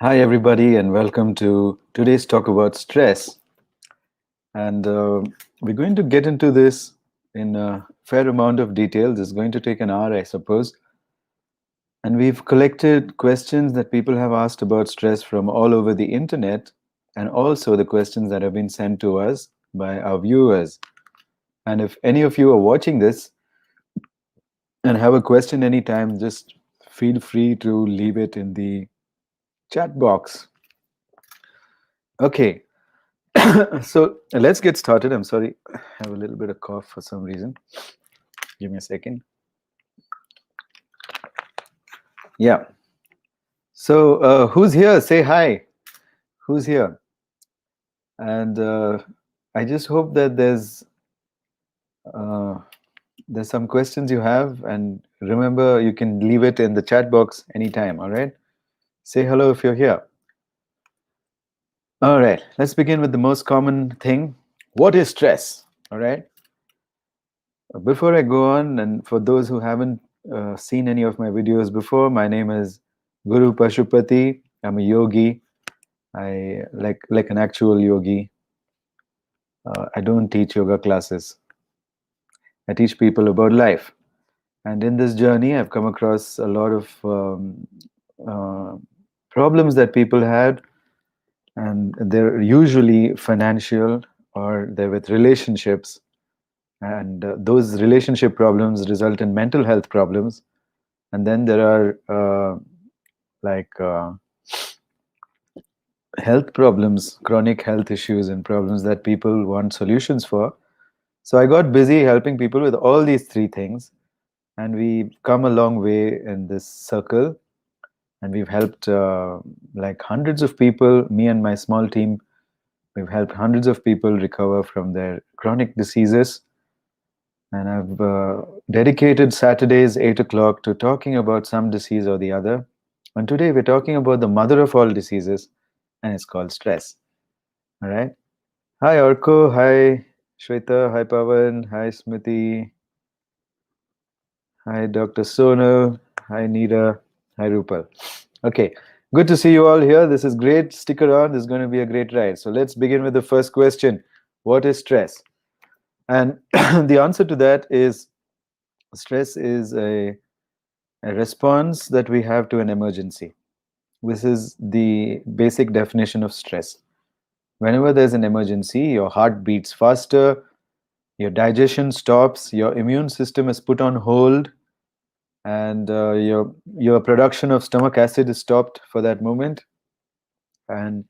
Hi, everybody, and welcome to today's talk about stress. And we're going to get into this in a fair amount of details. It's going to take an hour, I suppose. And we've collected questions that people have asked about stress from all over the internet, and also the questions that have been sent to us by our viewers. And if any of you are watching this and have a question anytime, just feel free to leave it in the chat box. Okay, so let's get started. I'm sorry, I have a little bit of cough for some reason. Give me a second. Yeah. So who's here? Say hi. Who's here? And I just hope that uh, there's some questions you have, and remember you can leave it in the chat box anytime. All right. Say hello if you're here. All right. Let's begin with the most common thing. What is stress? All right. Before I go on, and for those who haven't seen any of my videos before, my name is Guru Pashupati. I'm a yogi. I like an actual yogi. I don't teach yoga classes. I teach people about life. And in this journey, I've come across a lot of uh, problems that people had, and they're usually financial or they're with relationships. And those relationship problems result in mental health problems. And then there are like health problems, chronic health issues, and problems that people want solutions for. So I got busy helping people with all these three things, and we've come a long way in this circle. And we've helped like hundreds of people. Me and my small team, we've helped hundreds of people recover from their chronic diseases. And I've dedicated Saturdays 8 o'clock to talking about some disease or the other. And today we're talking about the mother of all diseases, and it's called stress. All right. Hi, Orko. Hi, Shweta. Hi, Pavan. Hi, Smriti. Hi, Dr. Sonal. Hi, Neera. Hi, Rupal. Okay. Good to see you all here. This is great. Stick around. This is going to be a great ride. So let's begin with the first question. What is stress? And the answer to that is stress is a response that we have to an emergency. This is the basic definition of stress. Whenever there's an emergency, your heart beats faster, your digestion stops, your immune system is put on hold, and your production of stomach acid is stopped for that moment, and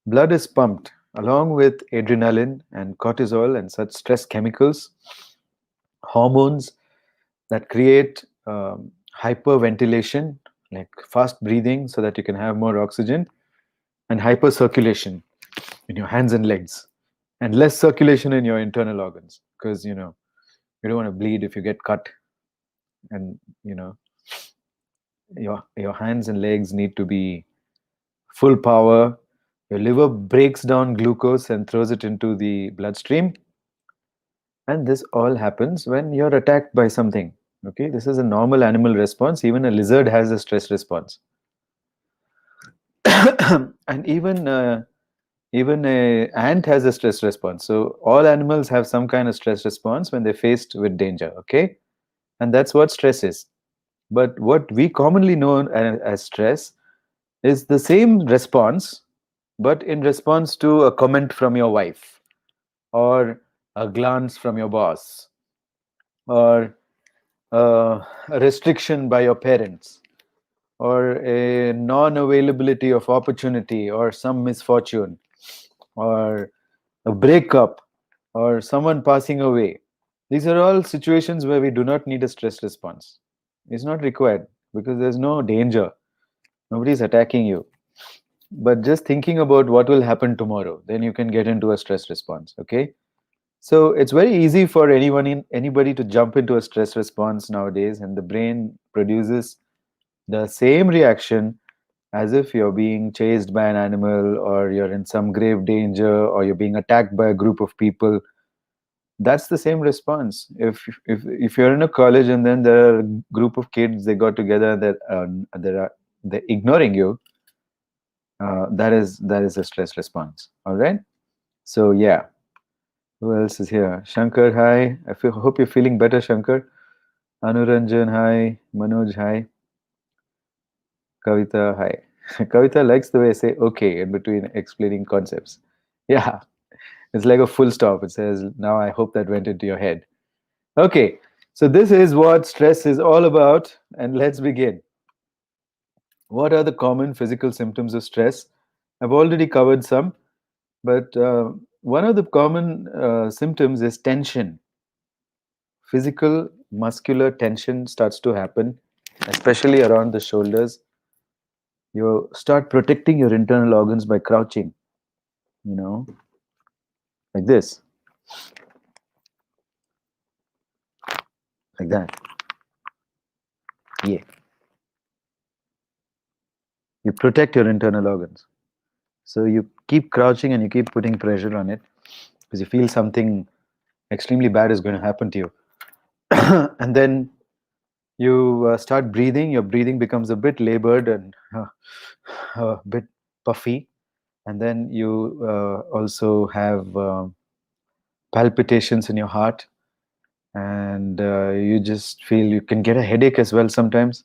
blood is pumped along with adrenaline and cortisol and such stress chemicals, hormones that create hyperventilation, like fast breathing so that you can have more oxygen, and hypercirculation in your hands and legs, and less circulation in your internal organs, because you don't want to bleed if you get cut. And your hands and legs need to be full power. Your liver breaks down glucose and throws it into the bloodstream, and this all happens when you're attacked by something. Okay, this is a normal animal response. Even a lizard has a stress response. And even a ant has a stress response. So all animals have some kind of stress response when they're faced with danger. Okay, and that's what stress is. But what we commonly know as stress is the same response, but in response to a comment from your wife, or a glance from your boss, or a restriction by your parents, or a non-availability of opportunity, or some misfortune, or a breakup, or someone passing away. These are all situations where we do not need a stress response. It's not required because there's no danger. Nobody's attacking you. But just thinking about what will happen tomorrow, then you can get into a stress response. Okay. So it's very easy for anybody to jump into a stress response nowadays, and the brain produces the same reaction as if you're being chased by an animal, or you're in some grave danger, or you're being attacked by a group of people. That's the same response. If you're in a college and then there are a group of kids, they got together, that they're ignoring you, That is a stress response. All right. So yeah, who else is here? Shankar, hi. Hope you're feeling better, Shankar. Anuranjan, hi. Manoj, hi. Kavita, hi. Kavita likes the way I say okay in between explaining concepts. Yeah, it's like a full stop. It says, now I hope that went into your head. Okay, so this is what stress is all about, and let's begin. What are the common physical symptoms of stress? I've already covered some, but one of the common symptoms is tension. Physical muscular tension starts to happen, especially around the shoulders. You start protecting your internal organs by crouching, you know, like this, like that. Yeah, you protect your internal organs. So you keep crouching and you keep putting pressure on it because you feel something extremely bad is going to happen to you. And then you start breathing. Your breathing becomes a bit labored and a bit puffy. And then you also have palpitations in your heart, and you just feel you can get a headache as well sometimes,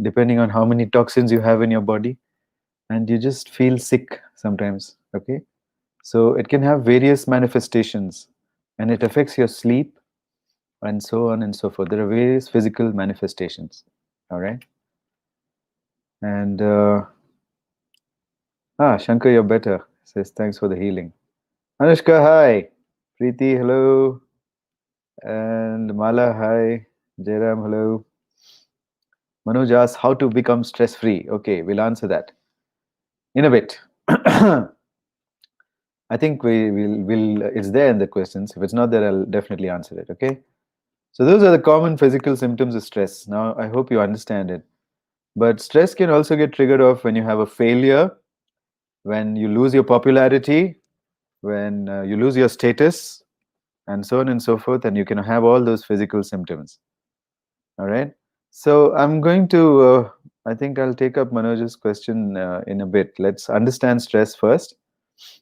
depending on how many toxins you have in your body, and you just feel sick sometimes. Okay, so it can have various manifestations, and it affects your sleep and so on and so forth. There are various physical manifestations. All right, and Shankar, you're better. Says thanks for the healing. Anushka, hi. Preeti, hello. And Mala, hi. Jairam, hello. Manoj asks how to become stress free. Okay, we'll answer that in a bit. I think will it's there in the questions. If it's not there, I'll definitely answer it. Okay. So those are the common physical symptoms of stress. Now I hope you understand it. But stress can also get triggered off when you have a failure, when you lose your popularity, when you lose your status, and so on and so forth. And you can have all those physical symptoms. All right. So I'm going to, I think I'll take up Manoj's question in a bit. Let's understand stress first.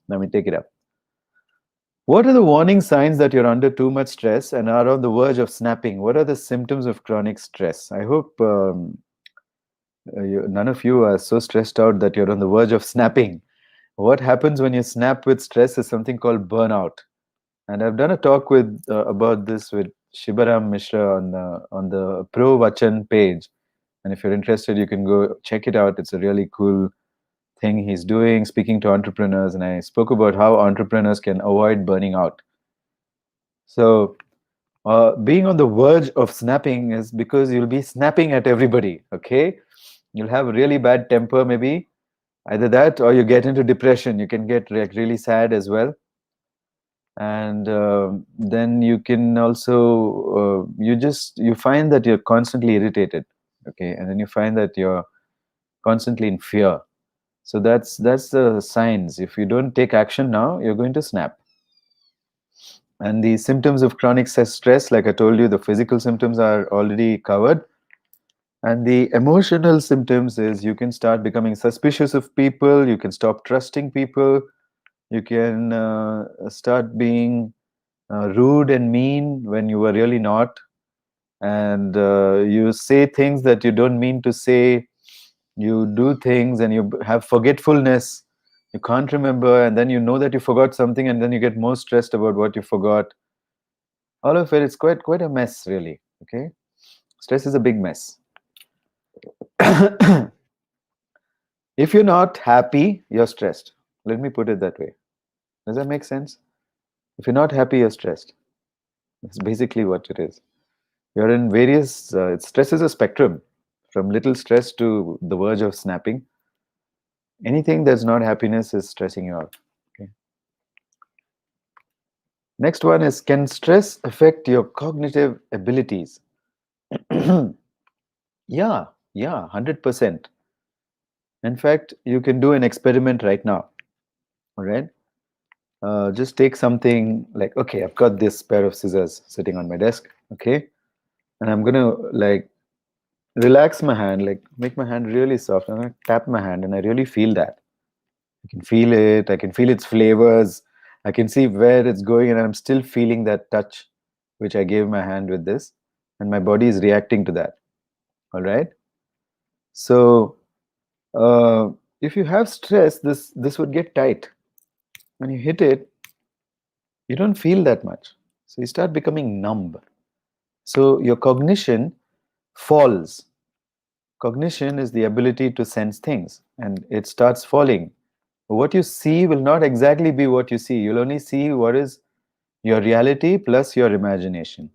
Let me take it up. What are the warning signs that you're under too much stress and are on the verge of snapping? What are the symptoms of chronic stress? I hope none of you are so stressed out that you're on the verge of snapping. What happens when you snap with stress is something called burnout. And I've done a talk with about this with Shibaram Mishra on the Pro Vachan page. And if you're interested, you can go check it out. It's a really cool thing he's doing, speaking to entrepreneurs. And I spoke about how entrepreneurs can avoid burning out. So, being on the verge of snapping is because you'll be snapping at everybody. Okay. You'll have a really bad temper, maybe. Either that or you get into depression. You can get like really sad as well. And then you can also you find that you're constantly irritated. Okay, and then you find that you're constantly in fear. So that's the signs. If you don't take action now, you're going to snap. And the symptoms of chronic stress, like I told you, the physical symptoms are already covered. And the emotional symptoms is you can start becoming suspicious of people, you can stop trusting people, you can start being rude and mean when you were really not, and you say things that you don't mean to say, you do things and you have forgetfulness, you can't remember, and then you know that you forgot something and then you get more stressed about what you forgot. All of it is quite a mess, really. Okay, stress is a big mess. If you're not happy, you're stressed. Let me put it that way. Does that make sense? If you're not happy, you're stressed. That's basically what it is. You're in various, stress is a spectrum from little stress to the verge of snapping. Anything that's not happiness is stressing you out. Okay. Next one is, can stress affect your cognitive abilities? Yeah, 100%. In fact, you can do an experiment right now. All right. Just take something like, okay, I've got this pair of scissors sitting on my desk. Okay. And I'm going to like relax my hand, like make my hand really soft. I'm going to tap my hand and I really feel that. I can feel it. I can feel its flavors. I can see where it's going, and I'm still feeling that touch, which I gave my hand with this, and my body is reacting to that. All right. So, uh, if you have stress, this would get tight. When you hit it, you don't feel that much. So you start becoming numb. So your cognition falls. Cognition is the ability to sense things, and it starts falling. What you see will not exactly be what you see. You'll only see what is your reality plus your imagination.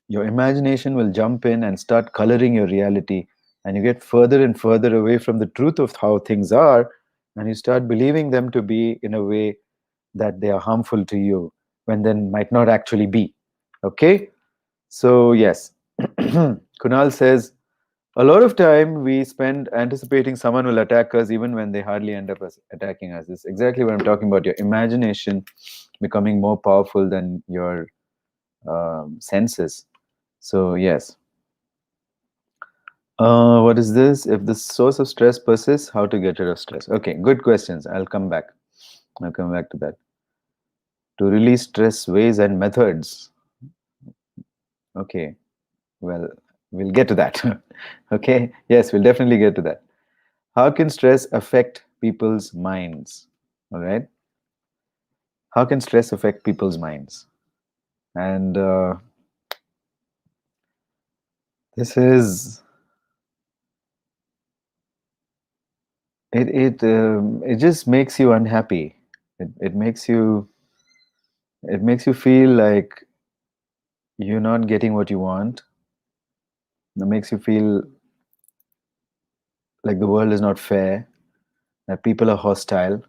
Your imagination will jump in and start coloring your reality, and you get further and further away from the truth of how things are, and you start believing them to be in a way that they are harmful to you when they might not actually be. Okay? So, yes, Kunal says, a lot of time we spend anticipating someone will attack us even when they hardly end up attacking us. This is exactly what I'm talking about. Your imagination becoming more powerful than your senses. So, yes. What is this? If the source of stress persists, how to get rid of stress? Okay, good questions. I'll come back. I'll come back to that. To release stress, ways and methods. Okay, well, we'll get to that. Okay, yes, we'll definitely get to that. How can stress affect people's minds? All right. How can stress affect people's minds? And this is it just makes you unhappy. It makes you feel like you're not getting what you want. It makes you feel like the world is not fair, that people are hostile,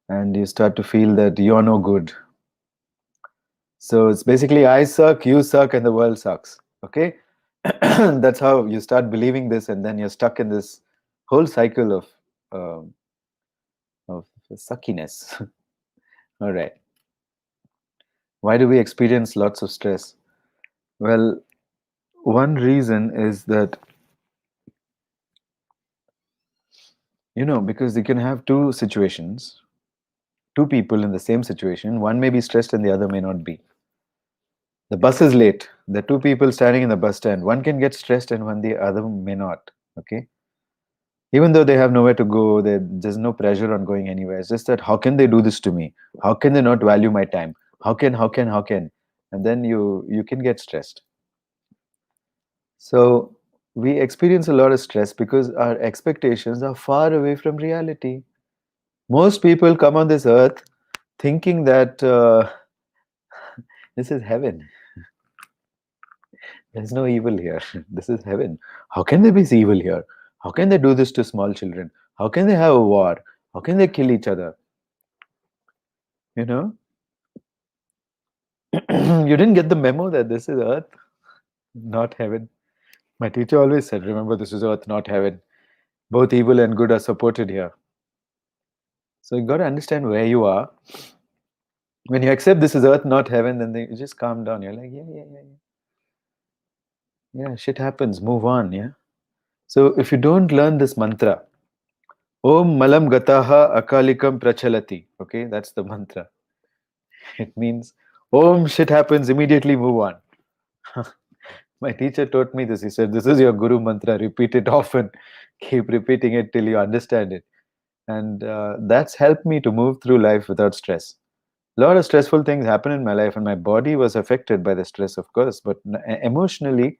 and you start to feel that you're no good. So it's basically I suck, you suck, and the world sucks. Okay? That's how you start believing this, and then you're stuck in this whole cycle um, of suckiness. All right. Why do we experience lots of stress? Well, one reason is that, because you can have two situations, two people in the same situation. One may be stressed and the other may not be. The bus is late. The two people standing in the bus stand. One can get stressed and one the other may not. Okay. Even though they have nowhere to go, there's no pressure on going anywhere. It's just that how can they do this to me? How can they not value my time? How can? And then you can get stressed. So we experience a lot of stress because our expectations are far away from reality. Most people come on this earth thinking that this is heaven. There's no evil here. This is heaven. How can there be evil here? How can they do this to small children? How can they have a war? How can they kill each other? You know, you didn't get the memo that this is earth, not heaven. My teacher always said, remember, this is earth, not heaven. Both evil and good are supported here. So you got to understand where you are. When you accept this is earth, not heaven, then you just calm down. You're like, yeah, shit happens. Move on. Yeah. So if you don't learn this mantra, Om Malam Gataha Akalikam Prachalati. Okay, that's the mantra. It means Om shit happens, immediately move on. My teacher taught me this. He said, this is your Guru mantra. Repeat it often. Keep repeating it till you understand it. And that's helped me to move through life without stress. A lot of stressful things happen in my life, and my body was affected by the stress, of course. But emotionally,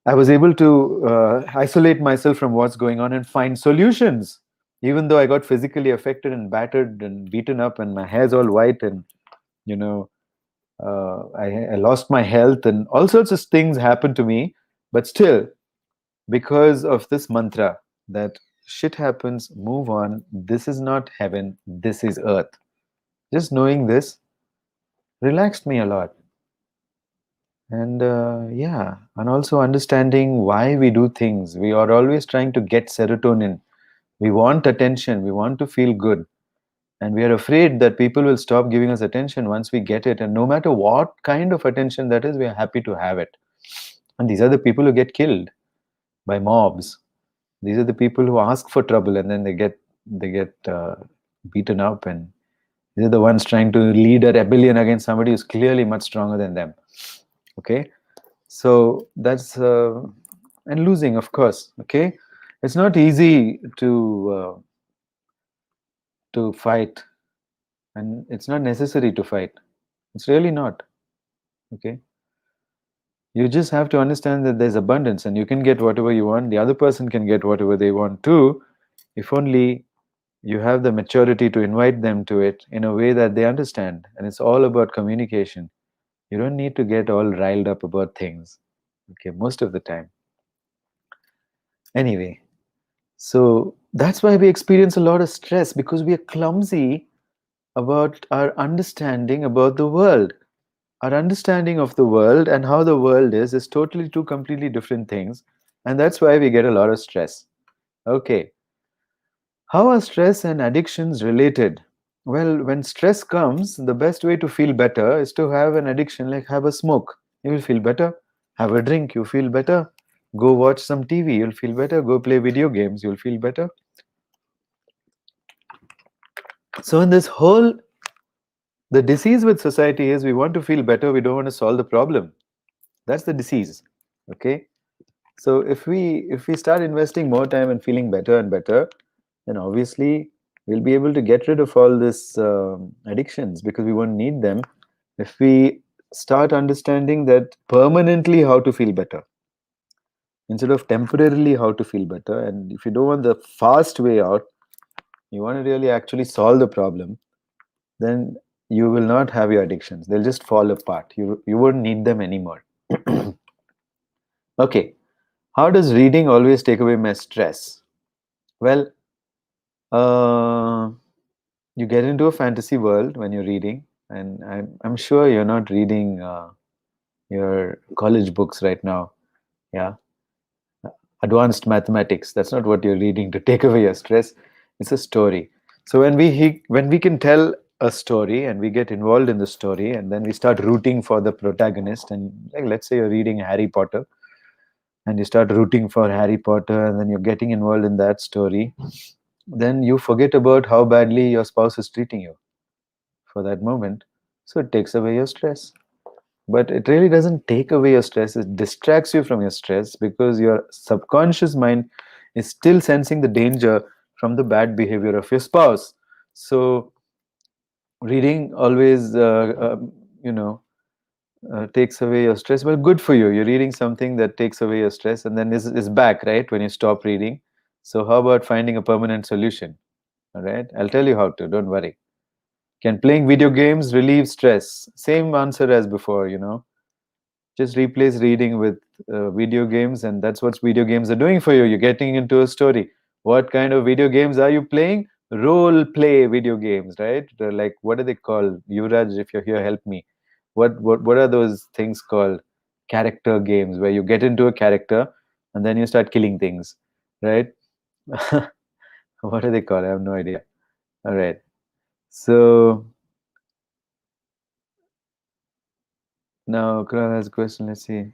I was able to isolate myself from what's going on and find solutions. Even though I got physically affected and battered and beaten up, and my hair's all white, and you know, I lost my health, and all sorts of things happened to me. But still, because of this mantra that shit happens, move on. This is not heaven. This is earth. Just knowing this relaxed me a lot. And yeah, and also understanding why we do things. We are always trying to get serotonin. We want attention. We want to feel good. And we are afraid that people will stop giving us attention once we get it. And no matter what kind of attention that is, we are happy to have it. And these are the people who get killed by mobs. These are the people who ask for trouble and then they get beaten up, and these are the ones trying to lead a rebellion against somebody who's clearly much stronger than them. Okay, so that's and losing, of course. Okay, it's not easy to fight, and it's not necessary to fight. It's really not. Okay, you just have to understand that there's abundance, and you can get whatever you want. The other person can get whatever they want too, if only you have the maturity to invite them to it in a way that they understand. And it's all about communication. You don't need to get all riled up about things, okay, most of the time. Anyway, so that's why we experience a lot of stress, because we are clumsy about our understanding about the world. Our understanding of the world and how the world is totally two completely different things. And that's why we get a lot of stress. Okay, how are stress and addictions related? Well, when stress comes, the best way to feel better is to have an addiction, like have a smoke. You will feel better. Have a drink, you feel better. Go watch some TV, you'll feel better. Go play video games, you'll feel better. So, in this whole, the disease with society is we want to feel better, we don't want to solve the problem. That's the disease. Okay. So if we start investing more time and feeling better and better, then obviously we'll be able to get rid of all this addictions, because we won't need them if we start understanding that permanently how to feel better instead of temporarily how to feel better. And if you don't want the fast way out, you want to really actually solve the problem, then you will not have your addictions. They'll just fall apart. You won't need them anymore. Okay. How does reading always take away my stress? Well, uh, you get into a fantasy world when you're reading, and I'm sure you're not reading your college books right now. Yeah, advanced mathematics. That's not what you're reading to take away your stress. It's a story. So when we can tell a story and we get involved in the story, and then we start rooting for the protagonist, and like let's say you're reading Harry Potter, and you start rooting for Harry Potter, and then you're getting involved in that story, then you forget about how badly your spouse is treating you for that moment. So it takes away your stress. But it really doesn't take away your stress, it distracts you from your stress, because your subconscious mind is still sensing the danger from the bad behavior of your spouse. So reading always, you know, takes away your stress. Well, good for you. You're reading something that takes away your stress, and then is back, right, when you stop reading. So how about finding a permanent solution? All right, I'll tell you how to. Don't worry. Can playing video games relieve stress? Same answer as before, you know. Just replace reading with video games, and that's what video games are doing for you. You're getting into a story. What kind of video games are you playing? Role play video games, right? They're like, what are they called? Yuvraj, if you're here, help me. What are those things called? Character games, where you get into a character and then you start killing things, right? What are they called? I have no idea. All right. So now Kunal has a question. Let's see.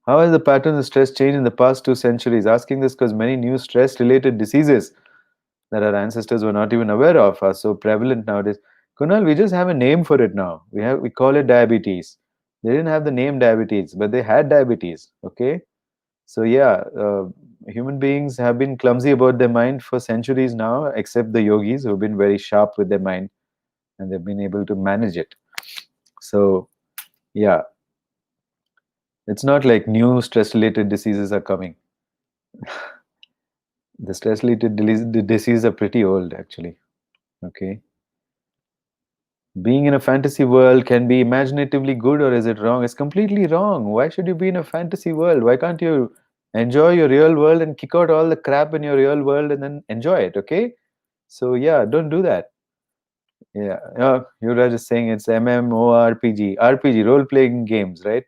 How has the pattern of stress changed in the past 2 centuries? Asking this because many new stress-related diseases that our ancestors were not even aware of are so prevalent nowadays. Kunal, we just have a name for it now. We call it diabetes. They didn't have the name diabetes, but they had diabetes. Okay, so yeah, human beings have been clumsy about their mind for centuries now, except the yogis who've been very sharp with their mind and they've been able to manage it. So yeah, it's not like new stress-related diseases are coming. The stress-related diseases are pretty old, actually. Okay. Being in a fantasy world can be imaginatively good, or is it wrong? It's completely wrong. Why should you be in a fantasy world? Why can't you enjoy your real world and kick out all the crap in your real world and then enjoy it? Okay. So yeah, don't do that. Yeah. You're just saying it's MMORPG, RPG, role-playing games, right?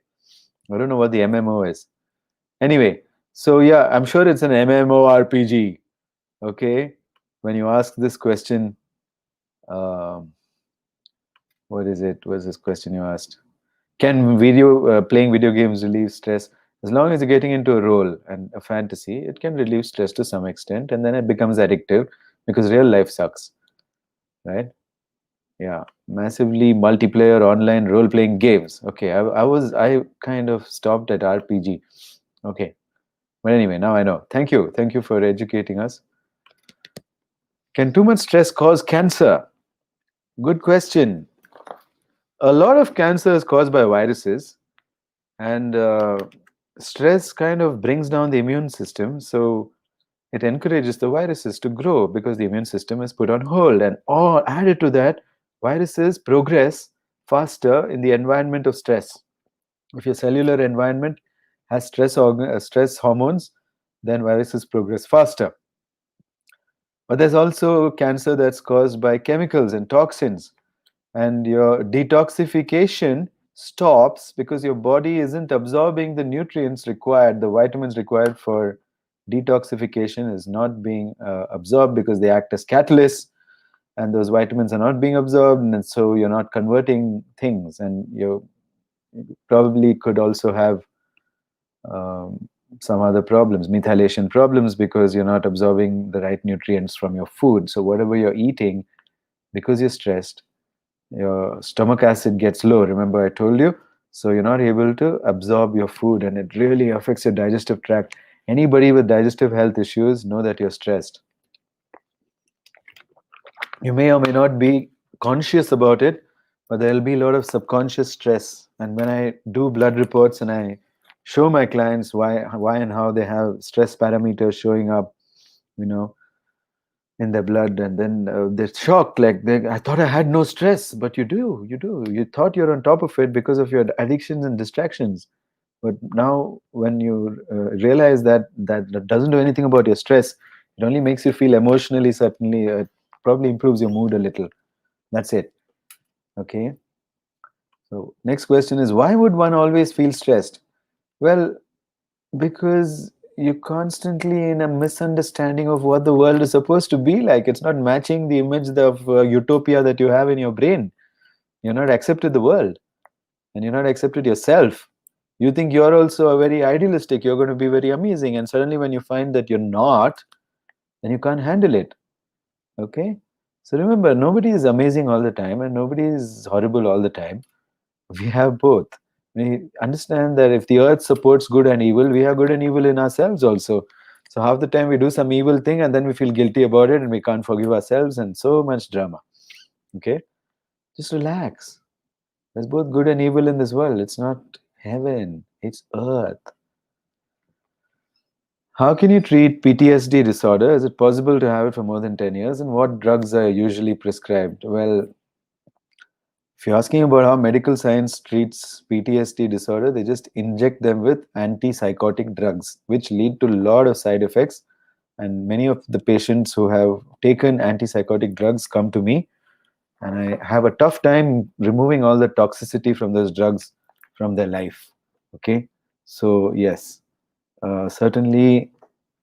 I don't know what the MMO is. Anyway, so yeah, I'm sure it's an MMORPG. Okay. When you ask this question, um, what is it? What's this question you asked? Can playing video games relieve stress? As long as you're getting into a role and a fantasy, it can relieve stress to some extent, and then it becomes addictive because real life sucks, right? Yeah, massively multiplayer online role playing games. Okay, I kind of stopped at RPG. Okay, but anyway, now I know. Thank you for educating us. Can too much stress cause cancer? Good question. A lot of cancer is caused by viruses, and stress kind of brings down the immune system. So it encourages the viruses to grow because the immune system is put on hold. And all added to that, viruses progress faster in the environment of stress. If your cellular environment has stress hormones, then viruses progress faster. But there's also cancer that's caused by chemicals and toxins, and your detoxification stops because your body isn't absorbing the nutrients required, the vitamins required for detoxification is not being absorbed because they act as catalysts, and those vitamins are not being absorbed, and so you're not converting things, and you probably could also have um, some other problems, methylation problems, because you're not absorbing the right nutrients from your food. So whatever you're eating, because you're stressed, your stomach acid gets low. Remember, I told you? So you're not able to absorb your food, and it really affects your digestive tract. Anybody with digestive health issues know that you're stressed. You may or may not be conscious about it, but there'll be a lot of subconscious stress. And when I do blood reports and I show my clients why and how they have stress parameters showing up, you know, in their blood, and then they're shocked, like I thought I had no stress, but you do. You thought you're on top of it because of your addictions and distractions, but now when you realize that doesn't do anything about your stress, it only makes you feel emotionally, certainly probably improves your mood a little. That's it. Okay, so next question is, why would one always feel stressed? Well, because you're constantly in a misunderstanding of what the world is supposed to be like. It's not matching the image of utopia that you have in your brain. You're not accepted the world, and you're not accepted yourself. You think you're also a very idealistic, you're going to be very amazing, and suddenly when you find that you're not, then you can't handle it. Okay, so remember, nobody is amazing all the time and nobody is horrible all the time. We have both. We understand that if the earth supports good and evil, we have good and evil in ourselves also. So half the time we do some evil thing and then we feel guilty about it and we can't forgive ourselves, and so much drama. Okay, just relax. There's both good and evil in this world. It's not heaven, it's earth. How can you treat PTSD disorder? Is it possible to have it for more than 10 years? And what drugs are usually prescribed? Well, if you're asking about how medical science treats PTSD disorder, they just inject them with antipsychotic drugs, which lead to a lot of side effects. And many of the patients who have taken antipsychotic drugs come to me, and I have a tough time removing all the toxicity from those drugs from their life. Okay, so yes, certainly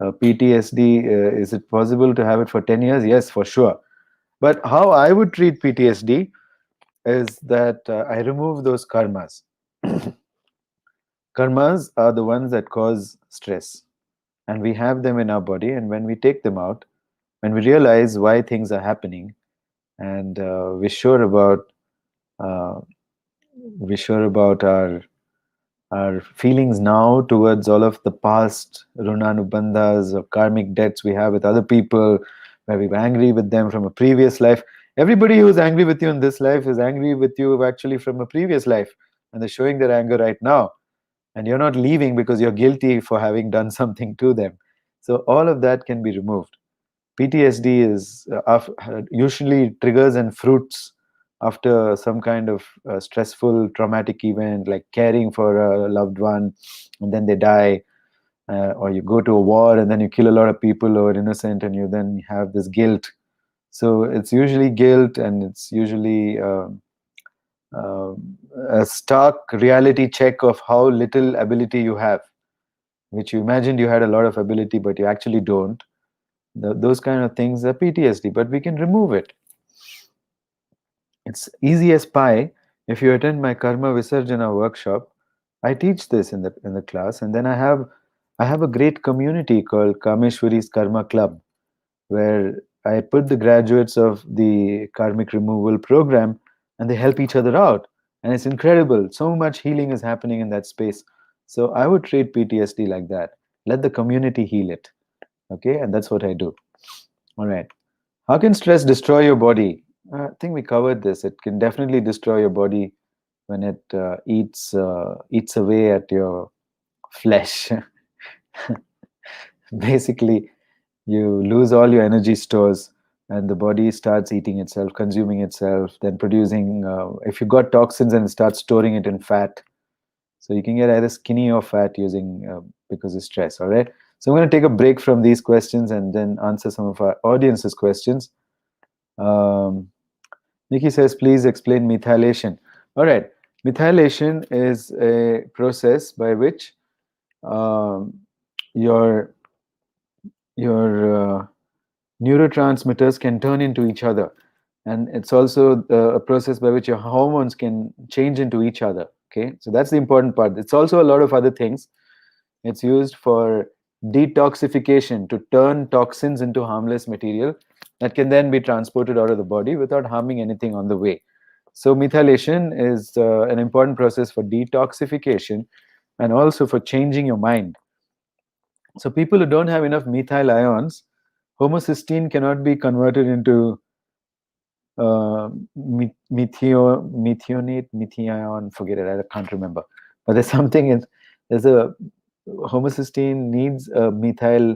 PTSD. Is it possible to have it for 10 years? Yes, for sure. But how I would treat PTSD is that I remove those karmas. Karmas are the ones that cause stress, and we have them in our body. And when we take them out, when we realize why things are happening, and uh, we're sure about our feelings now towards all of the past runanubandhas or karmic debts we have with other people, where we were angry with them from a previous life. Everybody who's angry with you in this life is angry with you actually from a previous life, and they're showing their anger right now. And you're not leaving because you're guilty for having done something to them. So all of that can be removed. PTSD is usually triggers and fruits after some kind of stressful, traumatic event, like caring for a loved one, and then they die, or you go to a war and then you kill a lot of people who are innocent, and you then have this guilt. So it's usually guilt, and it's usually uh, a stark reality check of how little ability you have, which you imagined you had a lot of ability, but you actually don't. Those kind of things are PTSD, but we can remove it. It's easy as pie. If you attend my Karma Visarjana workshop, I teach this in the class, and then I have a great community called Kameshwari's Karma Club, where I put the graduates of the karmic removal program, and they help each other out, and it's incredible. So much healing is happening in that space. So I would treat PTSD like that. Let the community heal it. Okay, and that's what I do. All right. How can stress destroy your body? I think we covered this. It can definitely destroy your body when it eats away at your flesh. Basically, you lose all your energy stores, and the body starts eating itself, consuming itself, then producing. If you got toxins, and it starts storing it in fat. So you can get either skinny or fat using because of stress. All right. So I'm going to take a break from these questions and then answer some of our audience's questions. Um, Nikki says, please explain methylation. All right. Methylation is a process by which um, your your neurotransmitters can turn into each other, and it's also a process by which your hormones can change into each other. Okay, so that's the important part. It's also a lot of other things. It's used for detoxification, to turn toxins into harmless material that can then be transported out of the body without harming anything on the way. So methylation is an important process for detoxification and also for changing your mind. So people who don't have enough methyl ions, homocysteine cannot be converted into methionate, methion, forget it, I can't remember. But there's something, there's a homocysteine needs a methyl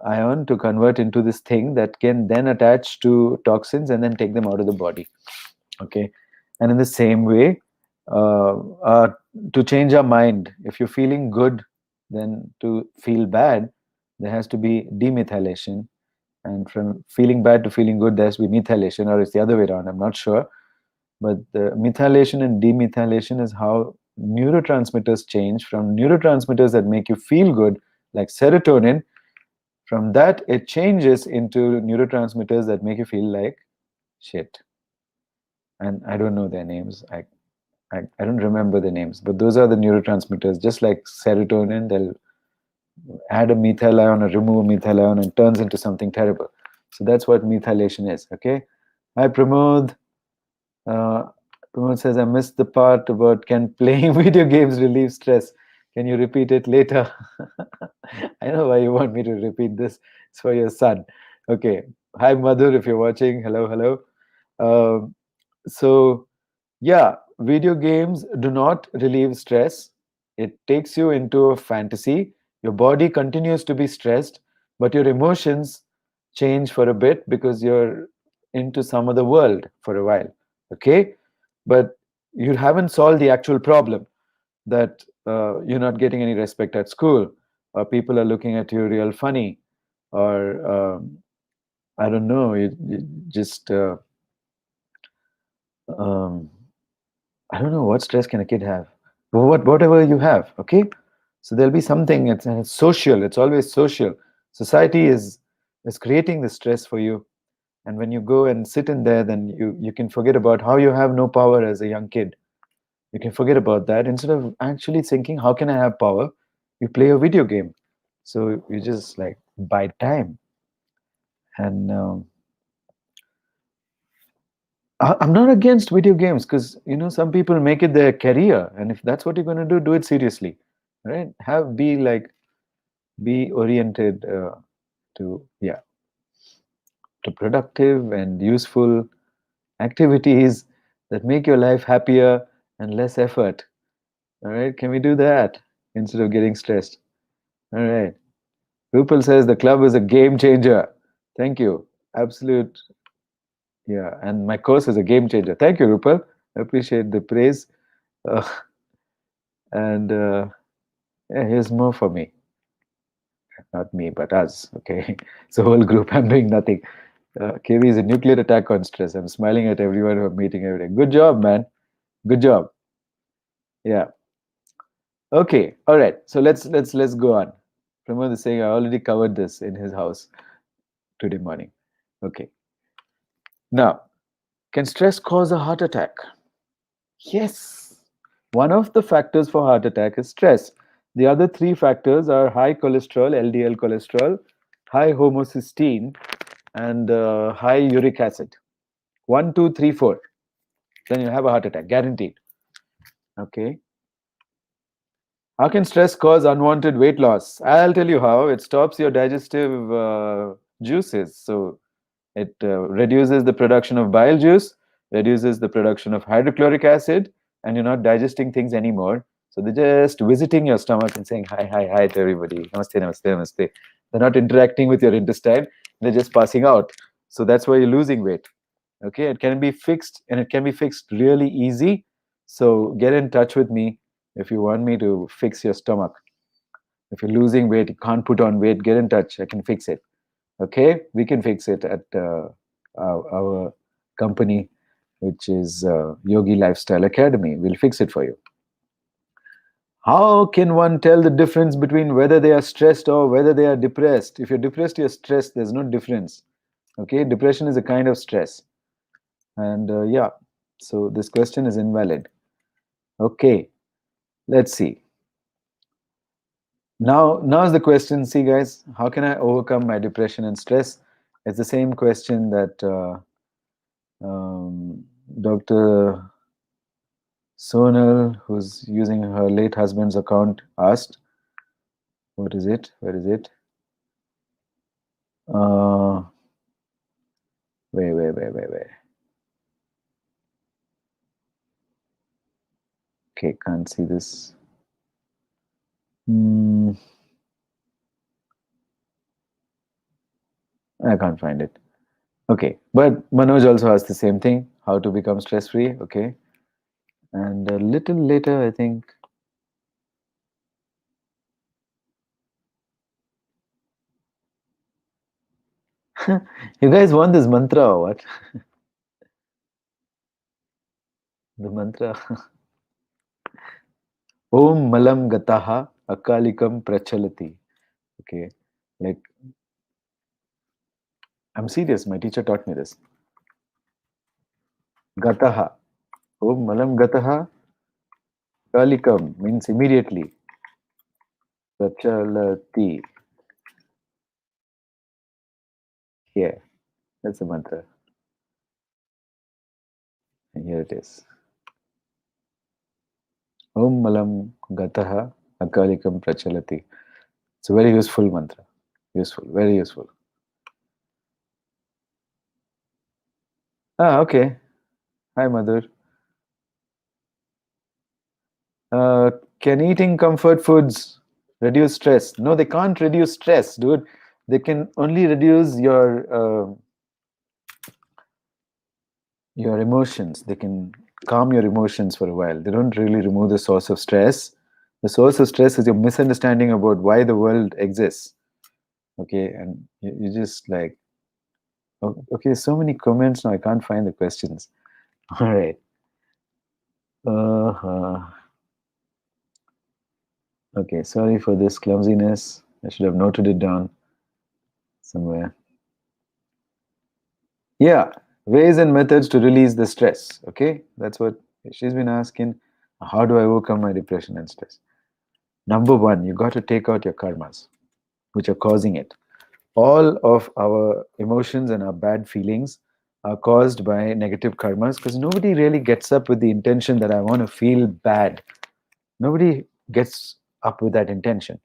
ion to convert into this thing that can then attach to toxins and then take them out of the body. Okay. And in the same way, uh, uh, to change our mind, if you're feeling good, then to feel bad, there has to be demethylation, and from feeling bad to feeling good, there has to be methylation, or it's the other way around. I'm not sure. But the methylation and demethylation is how neurotransmitters change from neurotransmitters that make you feel good, like serotonin. From that, it changes into neurotransmitters that make you feel like shit. And I don't know their names. I don't remember the names, but those are the neurotransmitters. Just like serotonin, they'll add a methyl ion or remove a methyl ion and turns into something terrible. So that's what methylation is. Okay. Hi, Pramod. Uh, Pramod says, I missed the part about can playing video games relieve stress. Can you repeat it later? I know why you want me to repeat this. It's for your son. Okay. Hi, Madhur, if you're watching. Hello, hello. Um, so, yeah, video games do not relieve stress. It takes you into a fantasy. Your body continues to be stressed, but your emotions change for a bit because you're into some other world for a while. Okay? But you haven't solved the actual problem, that you're not getting any respect at school, or people are looking at you real funny, or I don't know, you just um, I don't know, what stress can a kid have? Whatever you have, okay? So there'll be something. And it's social. It's always social. Society is creating the stress for you, and when you go and sit in there, then you can forget about how you have no power as a young kid. You can forget about that. Instead of actually thinking, how can I have power? You play a video game. So you just like buy time. And I'm not against video games, because some people make it their career, and if that's what you're going to do it seriously, right? Be oriented to, yeah, to productive and useful activities that make your life happier and less effort. All right, can we do that instead of getting stressed? All right. Rupal says the club is a game changer. Thank you. Absolute. Yeah, and my course is a game changer. Thank you, Rupal. I appreciate the praise. Uh, and yeah, here's more for me. Not me, but us. Okay. It's a whole group. I'm doing nothing. KV is a nuclear attack on stress. I'm smiling at everyone who I'm meeting every day. Good job, man. Good job. Yeah. Okay. All right. So let's go on. Pramod is saying I already covered this in his house today morning. Okay. Now, can stress cause a heart attack? Yes. One of the factors for heart attack is stress. The other three factors are high cholesterol, LDL cholesterol, high homocysteine, and high uric acid. One, two, three, four. Then you have a heart attack, guaranteed. Okay. How can stress cause unwanted weight loss? I'll tell you how. It stops your digestive juices. So it reduces the production of bile juice, reduces the production of hydrochloric acid, and you're not digesting things anymore. So they're just visiting your stomach and saying hi, hi, hi to everybody. Namaste, namaste, namaste. They're not interacting with your intestine. They're just passing out. So that's why you're losing weight. Okay, it can be fixed, and it can be fixed really easy. So get in touch with me if you want me to fix your stomach. If you're losing weight, you can't put on weight, get in touch. I can fix it. Okay, we can fix it at our company, which is Yogi Lifestyle Academy. We'll fix it for you. How can one tell the difference between whether they are stressed or whether they are depressed? If you're depressed, you're stressed. There's no difference. Okay, depression is a kind of stress. And yeah, so this question is invalid. Okay, let's see. Now's the question. See, guys, how can I overcome my depression and stress? It's the same question that Dr. Sonal, who's using her late husband's account, asked. What is it? Where is it? Uh, wait. Okay, can't see this. I can't find it. Okay, but Manoj also asked the same thing, how to become stress-free. Okay, and a little later, I think. You guys want this mantra or what? The mantra. Om malam gataha akalikam prachalati. Okay, like I'm serious. My teacher taught me this. Gataha. Om malam gataha akalikam means immediately. Prachalati. Here, that's the mantra. And here it is. Om malam gataha akalikam prachalati. It's a very useful mantra. Useful, very useful. Ah, okay. Hi, mother. Uh, can eating comfort foods reduce stress? No, they can't reduce stress, dude. They can only reduce your emotions. They can calm your emotions for a while. They don't really remove the source of stress. The source of stress is your misunderstanding about why the world exists. Okay, and you just like, okay, so many comments now. I can't find the questions. All right. Uh-huh. Okay, sorry for this clumsiness. I should have noted it down somewhere. Yeah, ways and methods to release the stress. Okay, that's what she's been asking. How do I overcome my depression and stress? Number one, you got to take out your karmas, which are causing it. All of our emotions and our bad feelings are caused by negative karmas because nobody really gets up with the intention that I want to feel bad. Nobody gets up with that intention.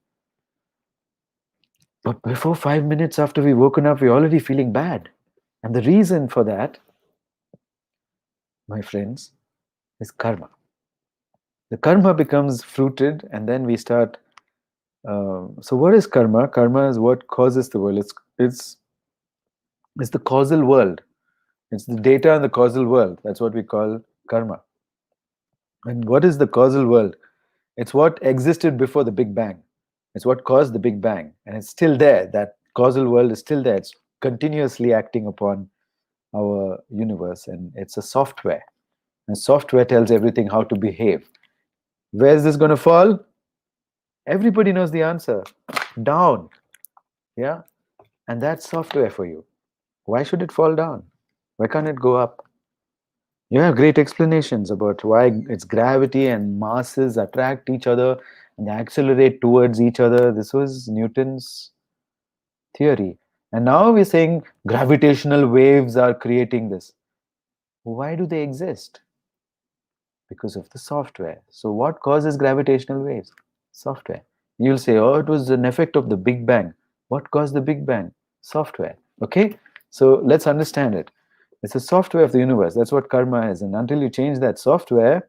But before 5 minutes after we've woken up, we're already feeling bad. And the reason for that, my friends, is karma. The karma becomes fruited, and then we start. So, what is karma? Karma is what causes the world. It's the causal world. It's the data in the causal world. That's what we call karma. And what is the causal world? It's what existed before the Big Bang. It's what caused the Big Bang, and it's still there. That causal world is still there. It's continuously acting upon our universe, and it's a software. And software tells everything how to behave. Where is this going to fall? Everybody knows the answer. Down. Yeah. And that's software for you. Why should it fall down? Why can't it go up? You have great explanations about why it's gravity and masses attract each other and they accelerate towards each other. This was Newton's theory. And now we're saying gravitational waves are creating this. Why do they exist? Because of the software. So, what causes gravitational waves? Software. You'll say, oh, it was an effect of the Big Bang. What caused the Big Bang? Software. Okay? So, let's understand it. It's a software of the universe. That's what karma is. And until you change that software,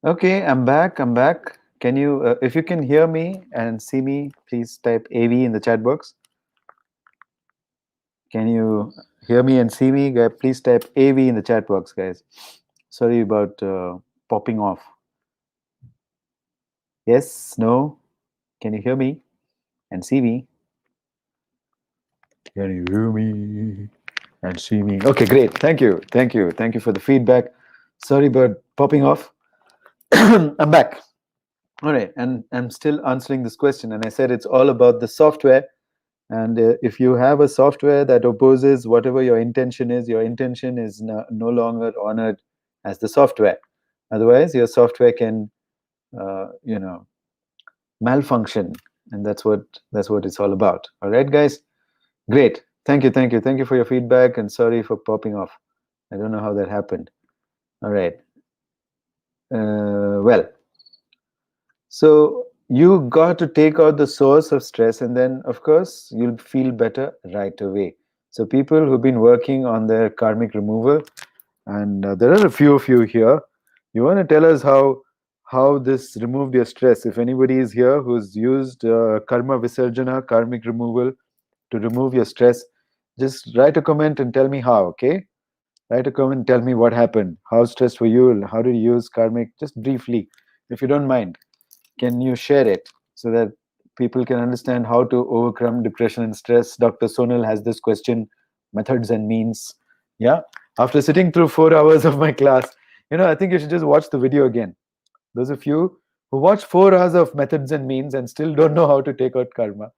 okay, I'm back. I'm back. Can you, if you can hear me and see me, please type AV in the chat box. Can you hear me and see me? Please type AV in the chat box, guys. Sorry about popping off. Yes, no. Can you hear me and see me? Can you hear me and see me? Okay, great. Thank you. Thank you. Thank you for the feedback. Sorry about popping off. I'm back. All right. And I'm still answering this question. And I said it's all about the software. And if you have a software that opposes whatever your intention is no longer honored as the software. Otherwise, your software can, you know, malfunction, and that's what it's all about. All right, guys. Great. Thank you. Thank you. Thank you for your feedback, and sorry for popping off. I don't know how that happened. All right. Well, so you got to take out the source of stress, and then, of course, you'll feel better right away. So people who've been working on their karmic removal, and there are a few of you here. You want to tell us how this removed your stress? If anybody is here who's used karma visarjana, karmic removal, to remove your stress, just write a comment and tell me how. Okay, write a comment, tell me what happened, how stressed were you, and how did you use karmic, just briefly, if you don't mind. Can you share it so that people can understand how to overcome depression and stress? Dr. Sonal has this question, methods and means. Yeah. After sitting through 4 hours of my class, I think you should just watch the video again. Those of you who watch 4 hours of methods and means and still don't know how to take out karma,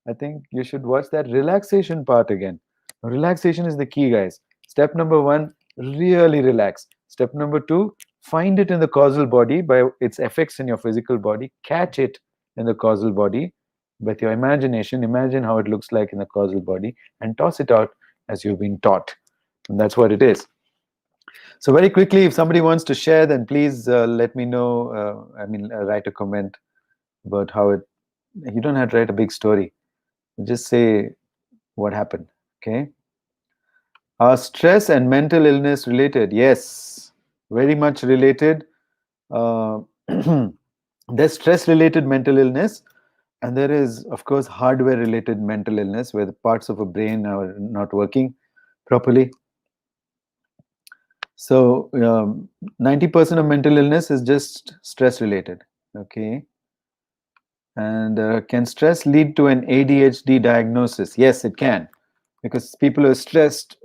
I think you should watch that relaxation part again. Relaxation is the key, guys. Step number one, really relax. Step number two, find it in the causal body by its effects in your physical body. Catch it in the causal body with your imagination. Imagine how it looks like in the causal body and toss it out as you've been taught. And that's what it is. So very quickly, if somebody wants to share, then please let me know. Write a comment about how it. You don't have to write a big story. Just say what happened. Okay. Are stress and mental illness related? Yes, very much related. Uh, there's stress-related mental illness, and there is, of course, hardware-related mental illness, where the parts of a brain are not working properly. So 90% of mental illness is just stress related. Okay. And can stress lead to an ADHD diagnosis? Yes, it can, because people who are stressed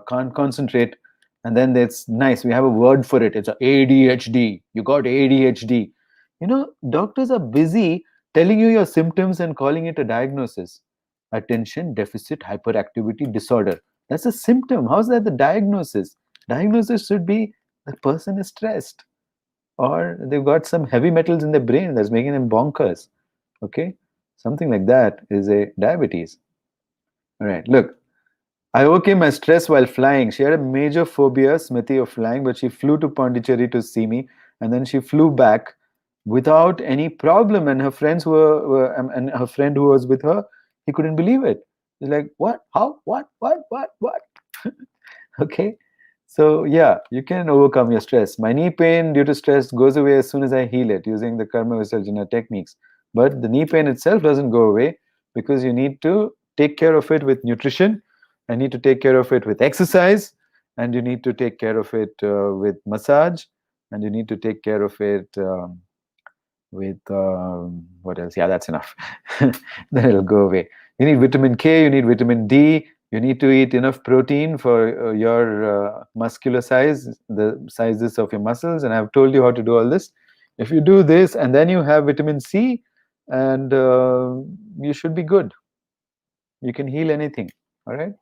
can't concentrate, and then it's nice. We have a word for it. It's a ADHD. You got ADHD. Doctors are busy telling you your symptoms and calling it a diagnosis. Attention deficit hyperactivity disorder. That's a symptom. How's that the diagnosis? Diagnosis should be the person is stressed, or they've got some heavy metals in their brain that's making them bonkers. Okay, something like that is a diabetes. All right, look, I overcame my stress while flying. She had a major phobia, Smithy, of flying, but she flew to Pondicherry to see me, and then she flew back without any problem. And her friends and her friend who was with her, he couldn't believe it. He's like, "What? How? What?" Okay. So yeah, you can overcome your stress. My knee pain due to stress goes away as soon as I heal it using the karma visarjana techniques. But the knee pain itself doesn't go away, because you need to take care of it with nutrition, and need to take care of it with exercise, and you need to take care of it with massage, and you need to take care of it with what else? Yeah, that's enough. Then it'll go away. You need vitamin K, you need vitamin D, you need to eat enough protein for your muscular size, the sizes of your muscles, and I've told you how to do all this. If you do this and then you have vitamin C, and you should be good. You can heal anything. All right.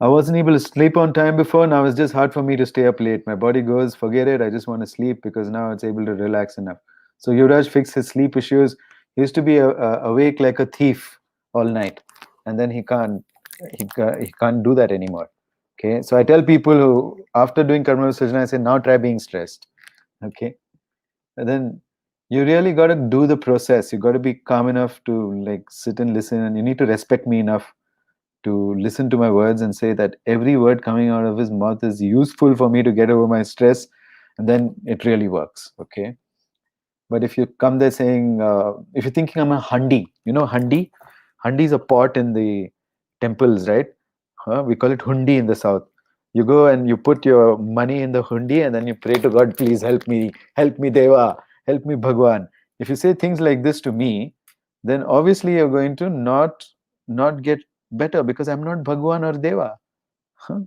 I wasn't able to sleep on time before. Now it's just hard for me to stay up late. My body goes, forget it. I just want to sleep, because now it's able to relax enough. So Yuvraj fixed his sleep issues. He used to be awake like a thief all night, and then he can't do that anymore. Okay. So I tell people who, after doing karma visarjana, I say, now try being stressed. Okay. And then you really got to do the process. You got to be calm enough to like sit and listen, and you need to respect me enough to listen to my words and say that every word coming out of his mouth is useful for me to get over my stress, and then it really works. Okay. But if you come there saying, if you're thinking I'm a handi, handi is a pot in the temples, right? We call it hundi in the south. You go and you put your money in the hundi, and then you pray to God, please help me Deva, help me Bhagwan. If you say things like this to me, then obviously you're going to not get better, because I'm not Bhagwan or Deva. Huh?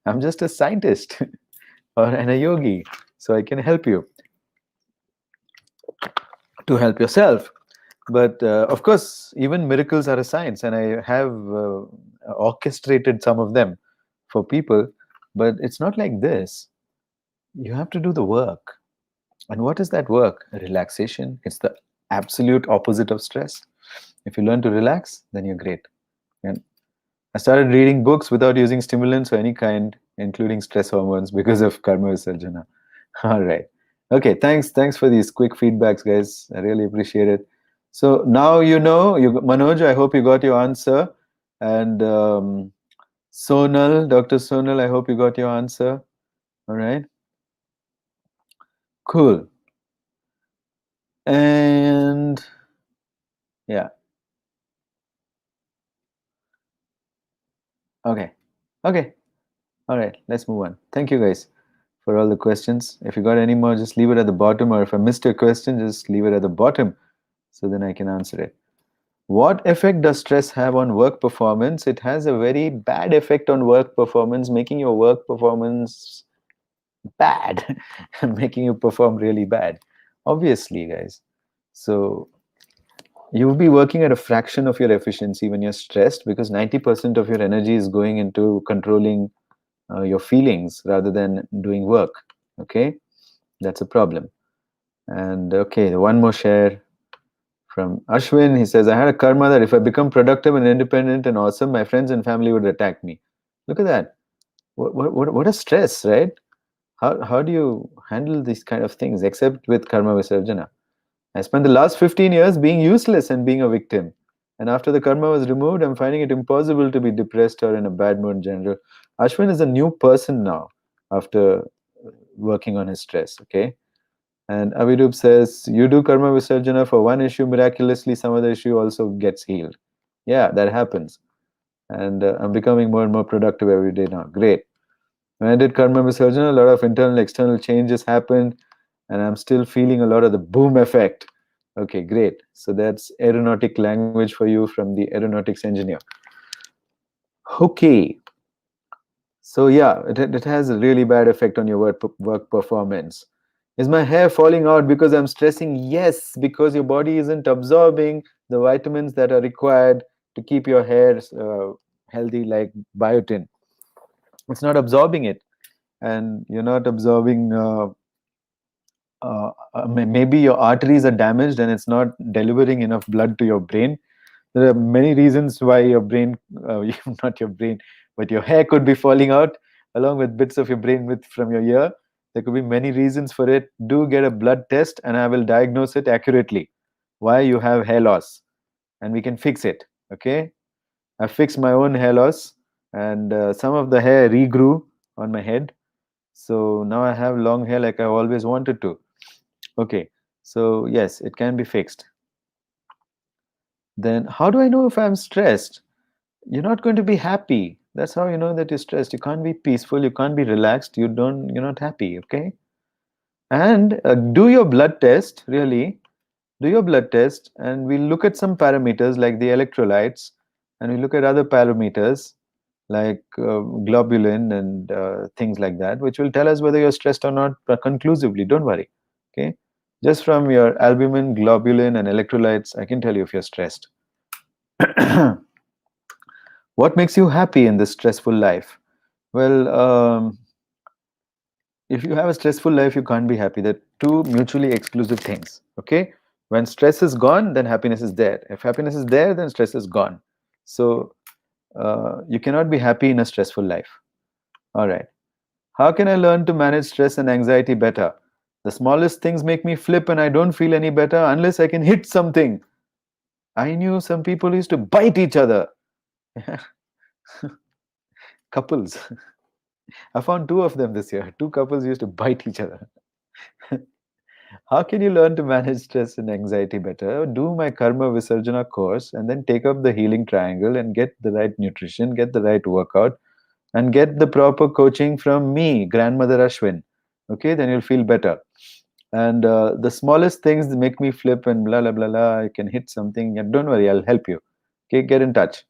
I'm just a scientist and a yogi, so I can help you to help yourself. But of course, even miracles are a science, and I have orchestrated some of them for people. But it's not like this. You have to do the work. And what is that work? Relaxation. It's the absolute opposite of stress. If you learn to relax, then you're great. And I started reading books without using stimulants of any kind, including stress hormones, because of karma visarjana. All right. Okay. Thanks for these quick feedbacks, guys. I really appreciate it. So now Manoj. I hope you got your answer, and Sonal, Dr. Sonal. I hope you got your answer. All right. Cool. And yeah. Okay. Okay. All right. Let's move on. Thank you, guys, for all the questions. If you got any more, just leave it at the bottom, or if I missed your question, just leave it at the bottom, so then I can answer it. What effect does stress have on work performance? It has a very bad effect on work performance, making your work performance bad, making you perform really bad. Obviously, guys. So you'll be working at a fraction of your efficiency when you're stressed, because 90% of your energy is going into controlling your feelings rather than doing work. Okay, that's a problem. And okay, one more share from Ashwin. He says, I had a karma that if I become productive and independent and awesome, my friends and family would attack me. Look at that. What a stress, right? How do you handle these kind of things except with karma visarjana? I spent the last 15 years being useless and being a victim. And after the karma was removed, I'm finding it impossible to be depressed or in a bad mood in general. Ashwin is a new person now after working on his stress. Okay. And Avirup says, you do karma visarjana for one issue, miraculously, some other issue also gets healed. Yeah, that happens. and I'm becoming more and more productive every day now. Great. When I did Karma Visarjana, a lot of internal, external changes happened, and I'm still feeling a lot of the boom effect. Okay, great. So that's aeronautic language for you from the aeronautics engineer. Okay. So yeah, it has a really bad effect on your work performance. Is my hair falling out because I'm stressing? Yes, because your body isn't absorbing the vitamins that are required to keep your hair healthy, like biotin. It's not absorbing it, and you're not absorbing. Maybe your arteries are damaged and it's not delivering enough blood to your brain. There are many reasons why your brain, not your brain, but your hair could be falling out along with bits of your brain with from your ear. There could be many reasons for it. Do get a blood test and I will diagnose it accurately. Why you have hair loss, and we can fix it. Okay, I fixed my own hair loss, and some of the hair regrew on my head. So now I have long hair like I always wanted to. Okay, so yes, it can be fixed. Then how do I know if I'm stressed? You're not going to be happy. That's how you know that you're stressed. You can't be peaceful, you can't be relaxed, you're not happy. Okay, and do your blood test. Really, do your blood test, and we look at some parameters like the electrolytes, and we look at other parameters like globulin and things like that, which will tell us whether you're stressed or not conclusively. Don't worry. Okay, just from your albumin, globulin, and electrolytes, I can tell you if you're stressed. What makes you happy in this stressful life? Well, if you have a stressful life, you can't be happy. They're two mutually exclusive things. Okay? When stress is gone, then happiness is there. If happiness is there, then stress is gone. So you cannot be happy in a stressful life. All right. How can I learn to manage stress and anxiety better? The smallest things make me flip and I don't feel any better unless I can hit something. I knew some people used to bite each other. Couples. I found two of them this year. Two couples used to bite each other. How can you learn to manage stress and anxiety better? Do my Karma Visarjana course and then take up the healing triangle and get the right nutrition, get the right workout, and get the proper coaching from me, Grandmother Ashwin. Okay, then you'll feel better. And the smallest things make me flip and blah, blah, blah, blah. I can hit something. And don't worry, I'll help you. Okay, get in touch.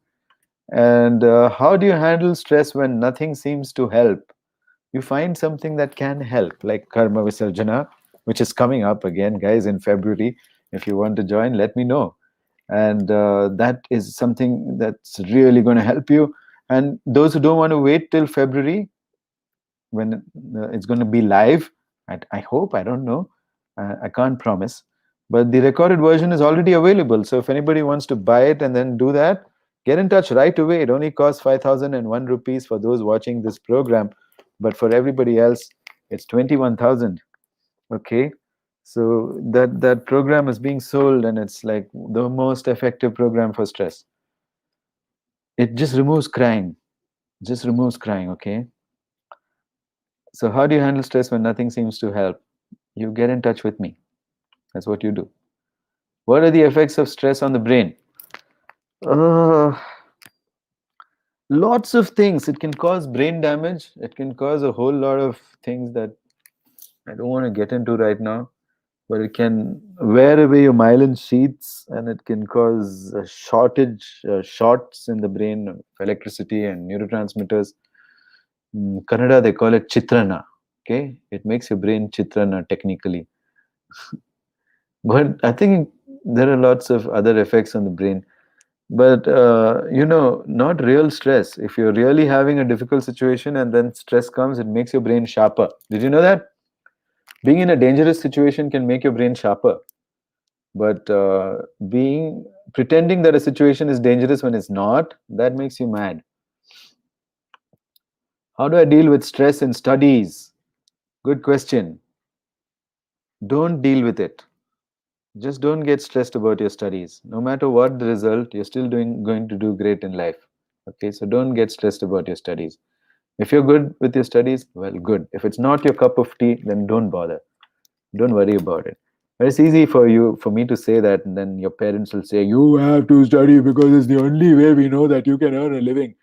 And how do you handle stress when nothing seems to help? You find something that can help, like Karma Visarjana, which is coming up again, guys, in February. If you want to join, let me know. And that is something that's really going to help you. And those who don't want to wait till February, when it's going to be live, I hope, I don't know, I can't promise. But the recorded version is already available. So if anybody wants to buy it and then do that, get in touch right away. It only costs 5,001 rupees for those watching this program, but for everybody else, it's 21,000. Okay, so that program is being sold, and it's like the most effective program for stress. It just removes crying. Just removes crying. Okay. So how do you handle stress when nothing seems to help? You get in touch with me. That's what you do. What are the effects of stress on the brain? Uh, Lots of things. It can cause brain damage. It can cause a whole lot of things that I don't want to get into right now. But it can wear away your myelin sheaths, and it can cause a shortage, shorts in the brain of electricity and neurotransmitters. In Kannada, they call it chitrana. Okay, it makes your brain chitrana technically. But I think there are lots of other effects on the brain. But not real stress. If you're really having a difficult situation and then stress comes, it makes your brain sharper. Did you know that? Being in a dangerous situation can make your brain sharper. But being pretending that a situation is dangerous when it's not, that makes you mad. How do I deal with stress in studies? Good question. Don't deal with it. Just don't get stressed about your studies. No matter what the result, you're still going to do great in life. Okay, so don't get stressed about your studies. If you're good with your studies, well, good. If it's not your cup of tea, then don't bother. Don't worry about it. But it's easy for me to say that, and then your parents will say, "You have to study because it's the only way we know that you can earn a living."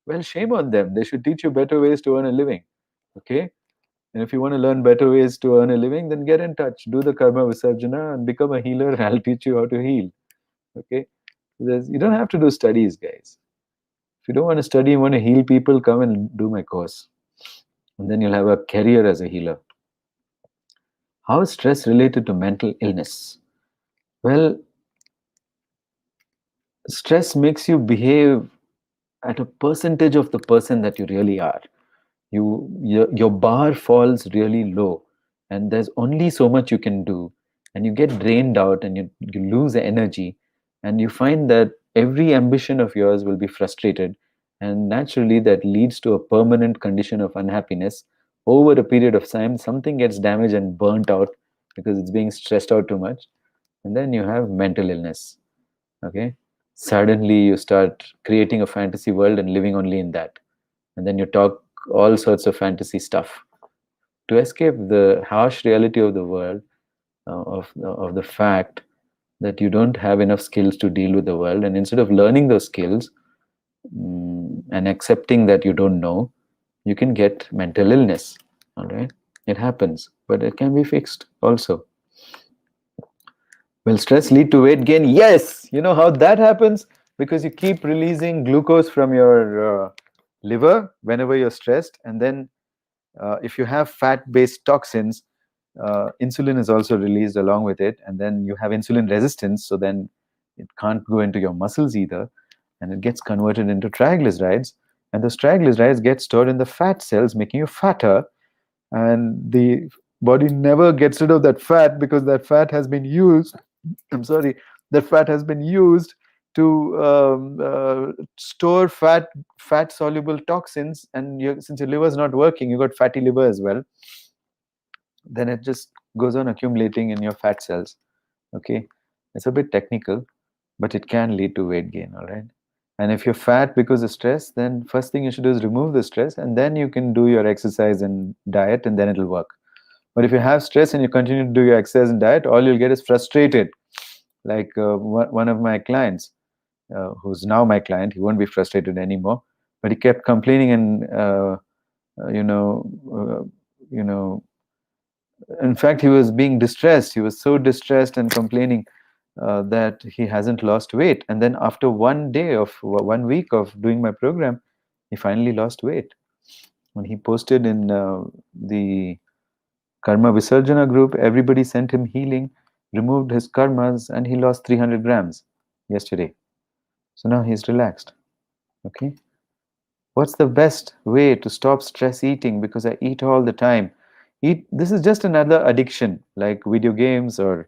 Well, shame on them. They should teach you better ways to earn a living. Okay? And if you want to learn better ways to earn a living, then get in touch. Do the karma visarjana and become a healer. I'll teach you how to heal. Okay? You don't have to do studies, guys. If you don't want to study, you want to heal people, come and do my course. And then you'll have a career as a healer. How is stress related to mental illness? Well, stress makes you behave at a percentage of the person that you really are. Your bar falls really low, and there's only so much you can do, and you get drained out, and you lose energy, and you find that every ambition of yours will be frustrated, and naturally that leads to a permanent condition of unhappiness. Over a period of time, something gets damaged and burnt out because it's being stressed out too much, and then you have mental illness. Okay, suddenly you start creating a fantasy world and living only in that, and then you talk all sorts of fantasy stuff to escape the harsh reality of the world, of the fact that you don't have enough skills to deal with the world. And instead of learning those skills, and accepting that you don't know, you can get mental illness. All right, it happens, but it can be fixed also. Will stress lead to weight gain? Yes. You know how that happens? Because you keep releasing glucose from your liver whenever you're stressed. And then, if you have fat based toxins, insulin is also released along with it. And then you have insulin resistance. So then it can't go into your muscles either. And it gets converted into triglycerides. And those triglycerides get stored in the fat cells, making you fatter. And the body never gets rid of that fat because that fat has been used. I'm sorry, that fat has been used to store fat soluble toxins, and since your liver is not working, you got fatty liver as well. Then it just goes on accumulating in your fat cells. Okay, it's a bit technical, but it can lead to weight gain. All right. And if you're fat because of stress, then first thing you should do is remove the stress, and then you can do your exercise and diet, and then it'll work. But if you have stress and you continue to do your exercise and diet, all you'll get is frustrated. Like one of my clients, who's now my client, he won't be frustrated anymore, but he kept complaining, and you know, you know, in fact, he was being distressed. He was so distressed and complaining that he hasn't lost weight. And then after 1 day of 1 week of doing my program, he finally lost weight. When he posted in the Karma Visarjana group, everybody sent him healing, removed his karmas, and he lost 300 grams yesterday. So now he's relaxed. Okay. What's the best way to stop stress eating? Because I eat all the time. This is just another addiction, like video games or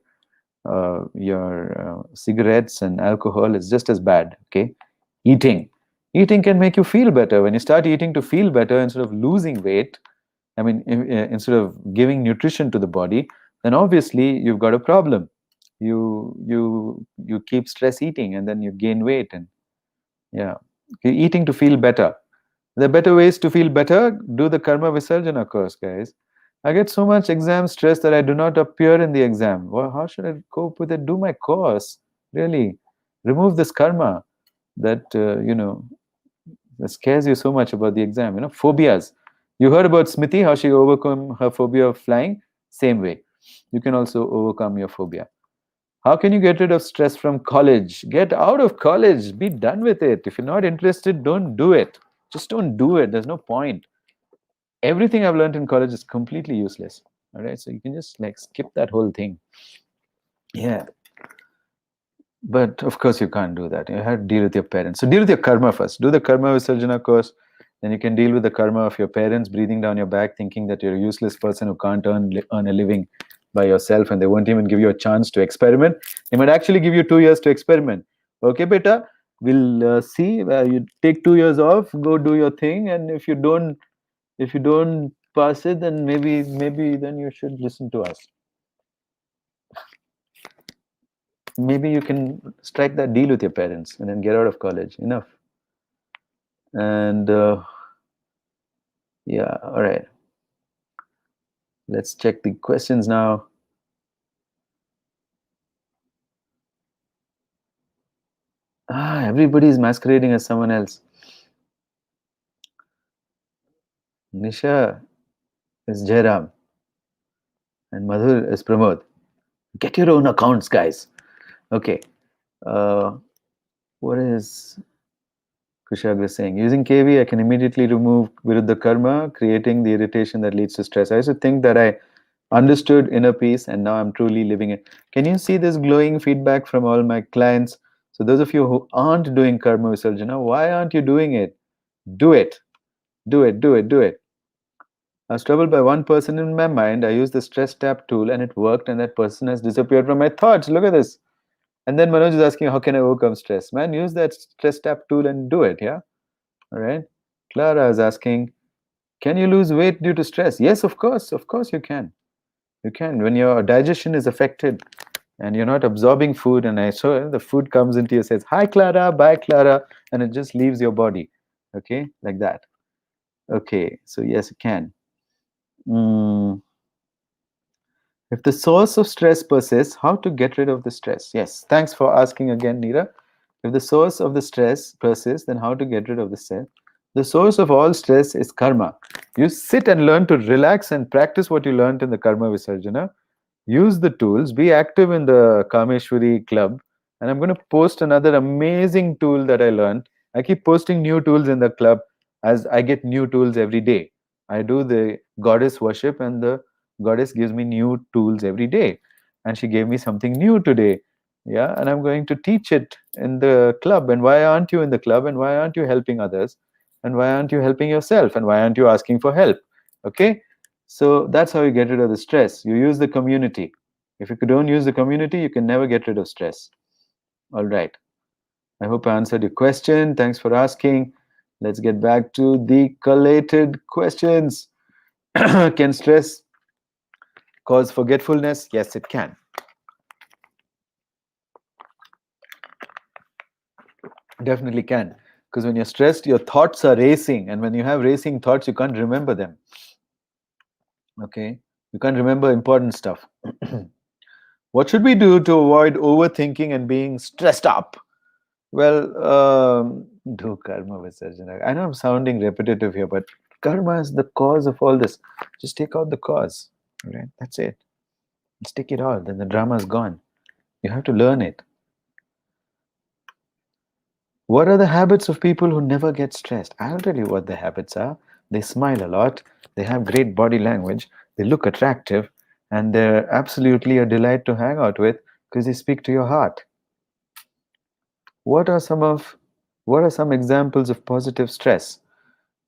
your cigarettes and alcohol is just as bad. Okay. Eating can make you feel better. When you start eating to feel better instead of losing weight, I mean, instead of giving nutrition to the body, then obviously you've got a problem. You keep stress eating, and then you gain weight. And yeah, you're eating to feel better. There are better ways to feel better. Do the Karma Visarjana course, guys. I get so much exam stress that I do not appear in the exam. Well, how should I cope with it? Do my course. Really. Remove this karma that, that scares you so much about the exam. Phobias. You heard about Smriti, how she overcome her phobia of flying? Same way. You can also overcome your phobia. How can you get rid of stress from college? Get out of college. Be done with it. If you're not interested, don't do it. Just don't do it. There's no point. Everything I've learned in college is completely useless. All right. So you can just like skip that whole thing. Yeah. But of course, you can't do that. You have to deal with your parents. So deal with your karma first. Do the Karma Visarjana course. Then you can deal with the karma of your parents breathing down your back, thinking that you're a useless person who can't earn a living by yourself, and they won't even give you a chance to experiment. They might actually give you 2 years to experiment. Okay, beta, we'll see. You take 2 years off, go do your thing, and if you don't pass it, then maybe then you should listen to us. Maybe you can strike that deal with your parents and then get out of college. Enough. And yeah, all right. Let's check the questions now. Everybody is masquerading as someone else. Nisha is Jairam and Madhur is Pramod. Get your own accounts, guys. Okay. Uh, what is Kushagra saying? Using KV, I can immediately remove Viruddha Karma, creating the irritation that leads to stress. I used to think that I understood inner peace and now I'm truly living it. Can you see this glowing feedback from all my clients? So, those of you who aren't doing Karma Visarjana, why aren't you doing it? Do it. Do it. Do it. Do it. I was troubled by one person in my mind. I used the stress tap tool and it worked, and that person has disappeared from my thoughts. Look at this. And then Manoj is asking, how can I overcome stress? Man, use that stress tap tool and do it. Yeah. All right. Clara is asking, can you lose weight due to stress? Yes, of course. Of course, you can. You can. When your digestion is affected and you're not absorbing food, and I saw the food comes into you, says, hi, Clara, bye, Clara, and it just leaves your body. Okay. Like that. Okay. So, yes, it can. Mm. If the source of stress persists, how to get rid of the stress? Yes, thanks for asking again, Neera. If the source of the stress persists, then how to get rid of the stress? The source of all stress is karma. You sit and learn to relax and practice what you learned in the karma visarjana. Use the tools, be active in the Kameshwari club. And I'm going to post another amazing tool that I learned. I keep posting new tools in the club as I get new tools every day. I do the goddess worship, and the goddess gives me new tools every day. And she gave me something new today. Yeah, and I'm going to teach it in the club. And why aren't you in the club? And why aren't you helping others? And why aren't you helping yourself? And why aren't you asking for help? Okay, so that's how you get rid of the stress. You use the community. If you don't use the community, you can never get rid of stress. All right. I hope I answered your question. Thanks for asking. Let's get back to the collated questions. Can stress cause forgetfulness? Yes, it can. Definitely can. Because when you're stressed, your thoughts are racing. And when you have racing thoughts, you can't remember them. Okay? You can't remember important stuff. What should we do to avoid overthinking and being stressed up? Well, do karma visarjana. I know I'm sounding repetitive here, but karma is the cause of all this. Just take out the cause. Right? That's it. Just take it out. Then the drama is gone. You have to learn it. What are the habits of people who never get stressed? I'll tell you what the habits are. They smile a lot. They have great body language. They look attractive. And they're absolutely a delight to hang out with because they speak to your heart. What are some of what are some examples of positive stress?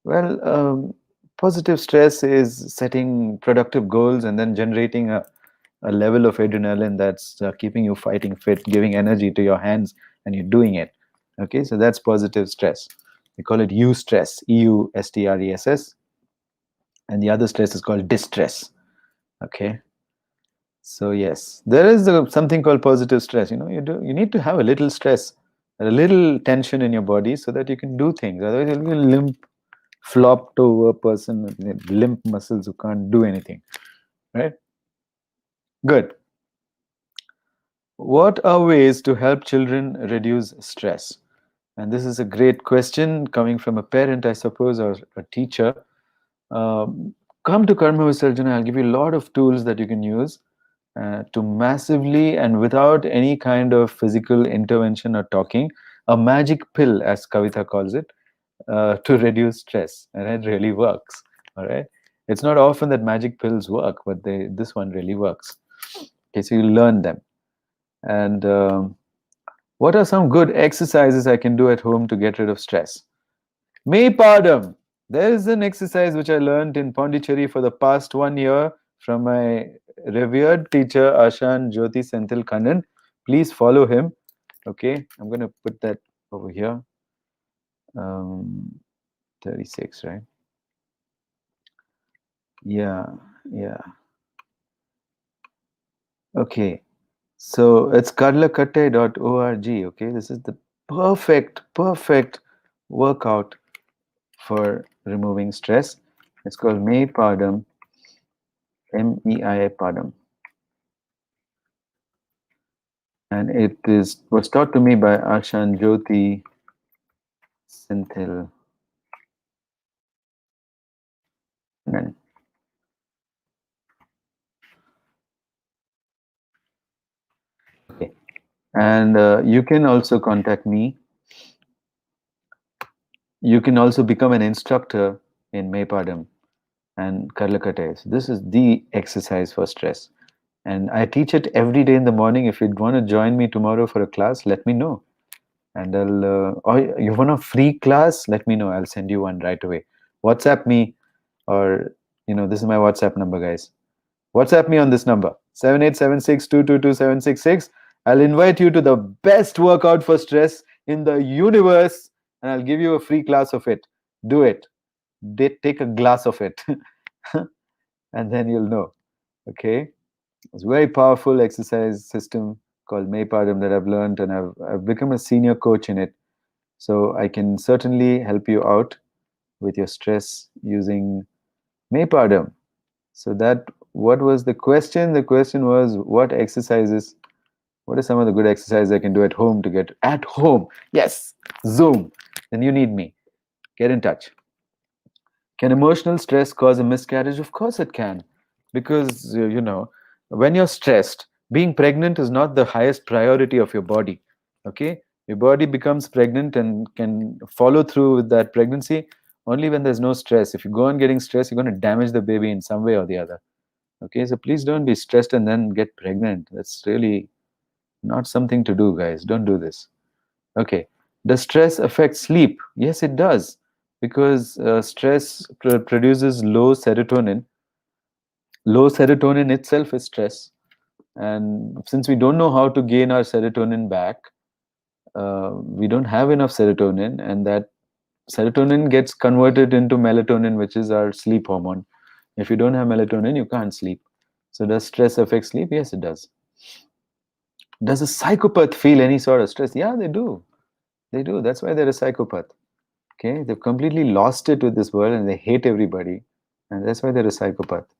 Well, positive stress is setting productive goals and then generating a level of adrenaline that's keeping you fighting fit, giving energy to your hands, and you're doing it. Okay, so that's positive stress. We call it eustress, EUSTRESS, and the other stress is called distress. Okay, so yes, there is something called positive stress. You need to have a little stress, a little tension in your body, so that you can do things. Otherwise, you'll be limp, flopped over person with limp muscles who can't do anything. Right? Good. What are ways to help children reduce stress? And this is a great question coming from a parent, I suppose, or a teacher. Um, Come to Karma Visarjana. I'll give you a lot of tools that you can use to massively and without any kind of physical intervention or talking, a magic pill, as Kavita calls it, to reduce stress. And it really works. All right. It's not often that magic pills work, but this one really works. Okay, so you learn them. And what are some good exercises I can do at home to get rid of stress? May Padam. There is an exercise which I learned in Pondicherry for the past 1 year from my revered teacher Ashan Jyoti Senthil Kannan. Please follow him. Okay, I'm going to put that over here. 36, right? Yeah, yeah. Okay, so it's karlakatte.org. Okay, this is the perfect workout for removing stress. It's called May Padam, MEIA Padam. and it is was taught to me by Ashan Jyoti Senthil Kannan. Okay, and you can also contact me. You can also become an instructor in Maypadam and Karlakates. This is the exercise for stress. And I teach it every day in the morning. If you'd want to join me tomorrow for a class, let me know. And or you want a free class, let me know. I'll send you one right away. WhatsApp me, or, this is my WhatsApp number, guys. WhatsApp me on this number, 7876222766. I'll invite you to the best workout for stress in the universe, and I'll give you a free class of it. Do it. Take a glass of it, and then you'll know. Okay? It's a very powerful exercise system called Maypadam that I've learned, and I've become a senior coach in it. So I can certainly help you out with your stress using Maypadam. So what was the question? The question was, what are some of the good exercises I can do at home to get at home? Yes, Zoom. Then you need me. Get in touch. Can emotional stress cause a miscarriage? Of course it can. Because, when you're stressed, being pregnant is not the highest priority of your body. Okay? Your body becomes pregnant and can follow through with that pregnancy only when there's no stress. If you go on getting stressed, you're going to damage the baby in some way or the other. Okay? So please don't be stressed and then get pregnant. That's really not something to do, guys. Don't do this. Okay. Does stress affect sleep? Yes, it does. Because stress produces low serotonin. Low serotonin itself is stress. And since we don't know how to gain our serotonin back, we don't have enough serotonin, and that serotonin gets converted into melatonin, which is our sleep hormone. If you don't have melatonin, you can't sleep. So, does stress affect sleep? Yes, it does. Does a psychopath feel any sort of stress? Yeah, they do. They do. That's why they're a psychopath. Okay, they've completely lost it with this world and they hate everybody, and that's why they're a psychopath.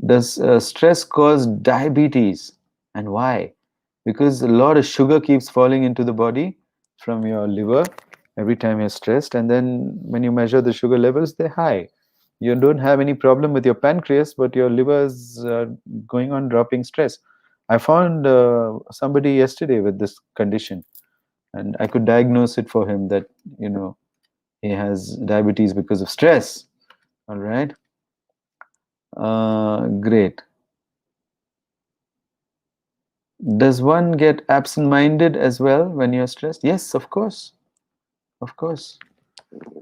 Does stress cause diabetes, and why? Because a lot of sugar keeps falling into the body from your liver every time you're stressed, and then when you measure the sugar levels, they're high. You don't have any problem with your pancreas, but your liver is going on dropping stress. I found somebody yesterday with this condition, and I could diagnose it for him that, you know, he has diabetes because of stress. All right. Great. Does one get absent-minded as well when you're stressed? Yes, of course. Of course.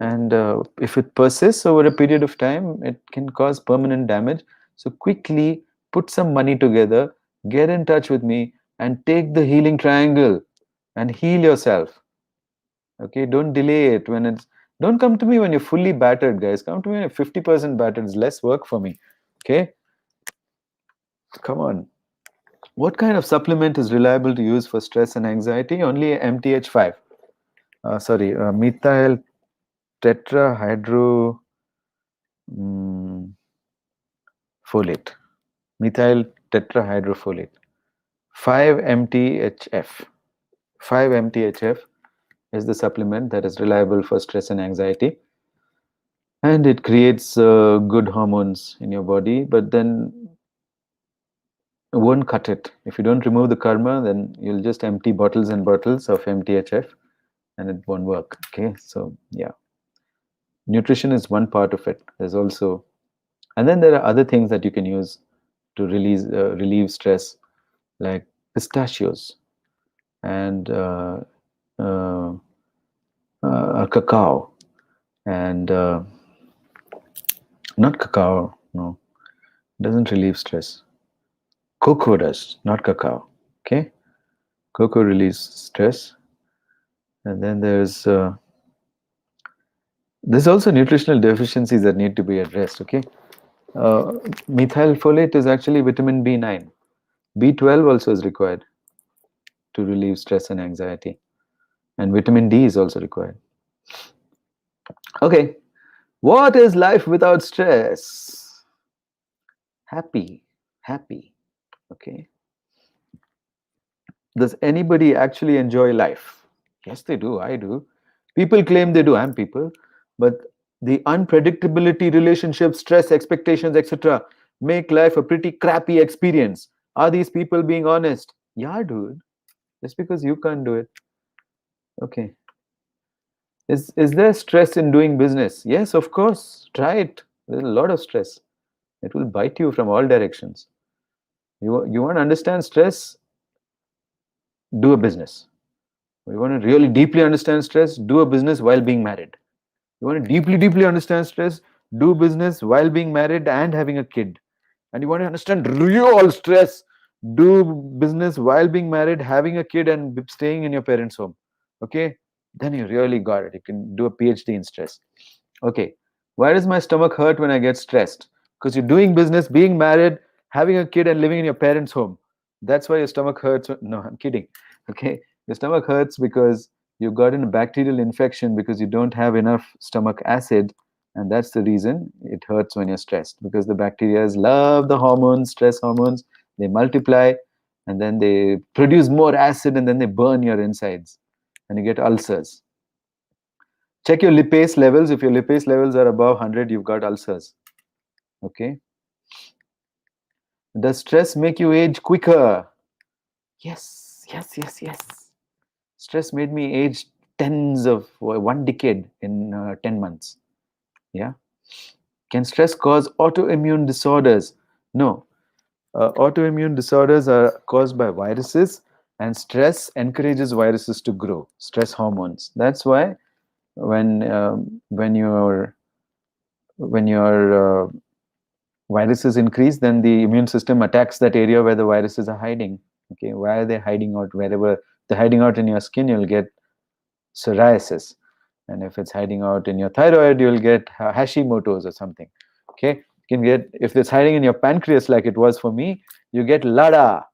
And if it persists over a period of time, it can cause permanent damage. So quickly put some money together, get in touch with me, and take the healing triangle and heal yourself. Okay, don't delay it when it's. Don't come to me when you're fully battered, guys. Come to me when you're 50% battered. It's less work for me. Okay, come on. What kind of supplement is reliable to use for stress and anxiety? Only MTH5. Methyl tetrahydro mm, folate. Methyl tetrahydrofolate. 5-MTHF. 5-MTHF is the supplement that is reliable for stress and anxiety. And it creates good hormones in your body, but then it won't cut it. If you don't remove the karma, then you'll just empty bottles and bottles of MTHF and it won't work. Okay, so yeah, nutrition is one part of it. There's also, and then there are other things that you can use to relieve stress, like pistachios and uh, cacao, and not cacao, no, doesn't relieve stress. Cocoa does, not cacao. Okay, cocoa relieves stress, and then there's also nutritional deficiencies that need to be addressed. Okay, methylfolate is actually vitamin B9. B12 also is required to relieve stress and anxiety, and vitamin D is also required. Okay, what is life without stress? Happy, happy. Okay, Does anybody actually enjoy life? Yes, they do. I do. People claim they do. I'm people. But the unpredictability, relationships, stress, expectations, etc., make life a pretty crappy experience. Are these people being honest? Yeah, dude. Just because you can't do it. Okay. Is there stress in doing business? Yes, of course. Try it. There's a lot of stress. It will bite you from all directions. You want to understand stress? Do a business. You want to really deeply understand stress? Do a business while being married. You want to deeply understand stress? Do business while being married and having a kid. And you want to understand real stress? Do business while being married, having a kid, and staying in your parents' home. Okay? Then you really got it. You can do a PhD in stress. Okay. Why does my stomach hurt when I get stressed? Because you're doing business, being married, having a kid, and living in your parents' home. That's why your stomach hurts. No, I'm kidding. Okay. Your stomach hurts because you got in a bacterial infection because you don't have enough stomach acid. And that's the reason it hurts when you're stressed, because the bacteria love the hormones, stress hormones. They multiply and then they produce more acid and then they burn your insides and you get ulcers. Check your lipase levels. If your lipase levels are above 100, you've got ulcers. Okay. Does stress make you age quicker? Yes, yes, yes, yes. Stress made me age tens of 1 decade in 10 months. Yeah. Can stress cause autoimmune disorders? No. Autoimmune disorders are caused by viruses, and stress encourages viruses to grow. Stress hormones. That's why when your viruses increase, then the immune system attacks that area where the viruses are hiding. Okay, why are they hiding out? Wherever they're hiding out in your skin, you'll get psoriasis, and if it's hiding out in your thyroid, you'll get Hashimoto's or something. Okay, you can get, if it's hiding in your pancreas like it was for me, you get LADA,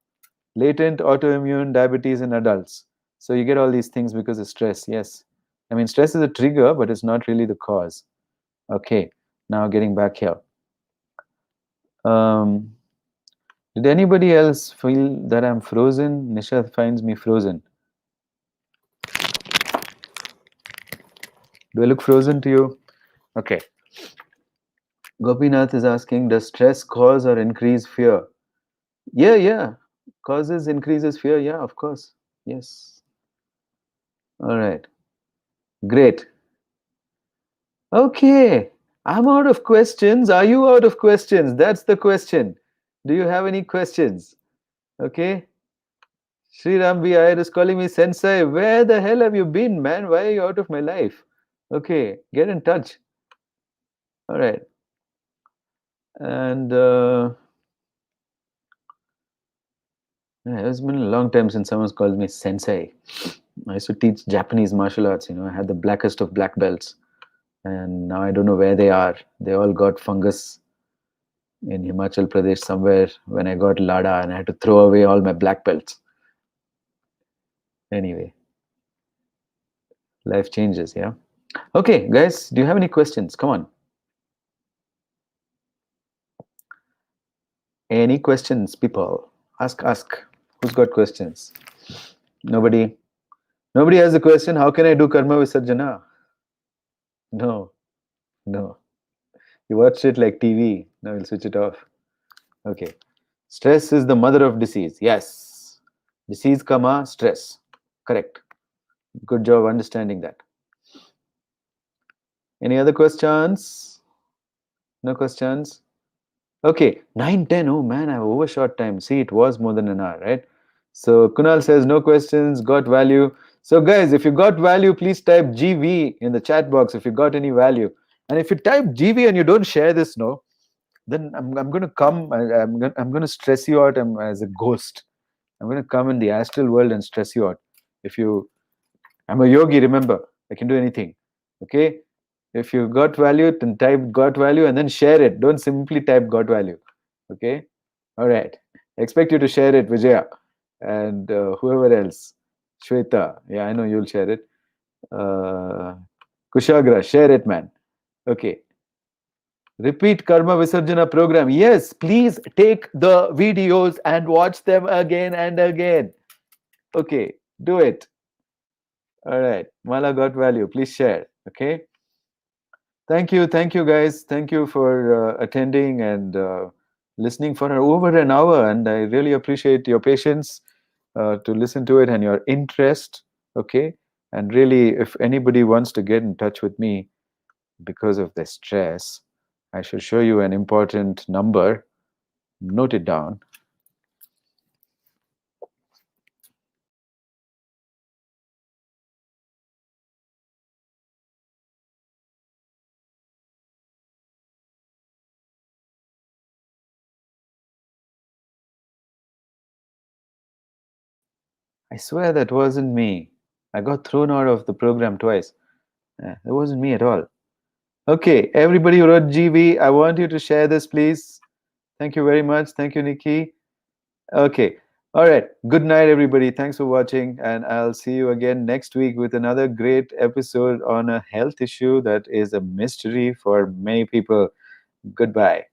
latent autoimmune diabetes in adults. So you get all these things because of stress. Yes, I mean stress is a trigger, but it's not really the cause. Okay, now getting back here. Um, Did anybody else feel that I'm frozen? Nisha finds me frozen. Do I look frozen to you? Okay. Gopinath is asking, does stress cause or increase fear? Yeah, yeah. Causes, increases fear. Yeah, of course. Yes. All right. Great. Okay. I'm out of questions. Are you out of questions? That's the question. Do you have any questions? Okay. Sri Rambi Iyer is calling me Sensei. Where the hell have you been, man? Why are you out of my life? Okay. Get in touch. All right. And it's been a long time since someone's called me Sensei. I used to teach Japanese martial arts. I had the blackest of black belts, and now I don't know where they are. They all got fungus in Himachal Pradesh somewhere when I got LADA, and I had to throw away all my black belts. Anyway, life changes, yeah. Okay, guys, do you have any questions? Come on. Any questions, people? Ask, ask. Who's got questions? Nobody. Nobody has a question. How can I do karma visarjana? No, no. You watch it like TV. Now we'll switch it off. Okay. Stress is the mother of disease. Yes. Disease, comma, stress. Correct. Good job understanding that. Any other questions? No questions? Okay. 9:10. Oh man, I've overshot time. See, it was more than an hour, right? So Kunal says no questions, got value. So guys, if you got value, please type GV in the chat box if you got any value. And if you type GV and you don't share this, no, then I'm going to come. I'm going to stress you out as a ghost. I'm going to come in the astral world and stress you out. If you, I'm a yogi, remember, I can do anything. Okay? If you got value, then type got value and then share it. Don't simply type got value. Okay? All right. Expect you to share it, Vijaya. And whoever else. Shweta. Yeah, I know you'll share it. Kushagra, share it, man. Okay. Repeat Karma Visarjana program. Yes, please take the videos and watch them again and again. Okay, do it. All right. Mala got value. Please share. Okay. Thank you, guys. Thank you for attending and listening for over an hour. And I really appreciate your patience to listen to it and your interest. Okay. And really, if anybody wants to get in touch with me because of their stress, I should show you an important number. Note it down. I swear that wasn't me. I got thrown out of the program twice. That wasn't me at all. Okay, everybody who wrote GV, I want you to share this, please. Thank you very much. Thank you, Nikki. Okay. All right. Good night, everybody. Thanks for watching. And I'll see you again next week with another great episode on a health issue that is a mystery for many people. Goodbye.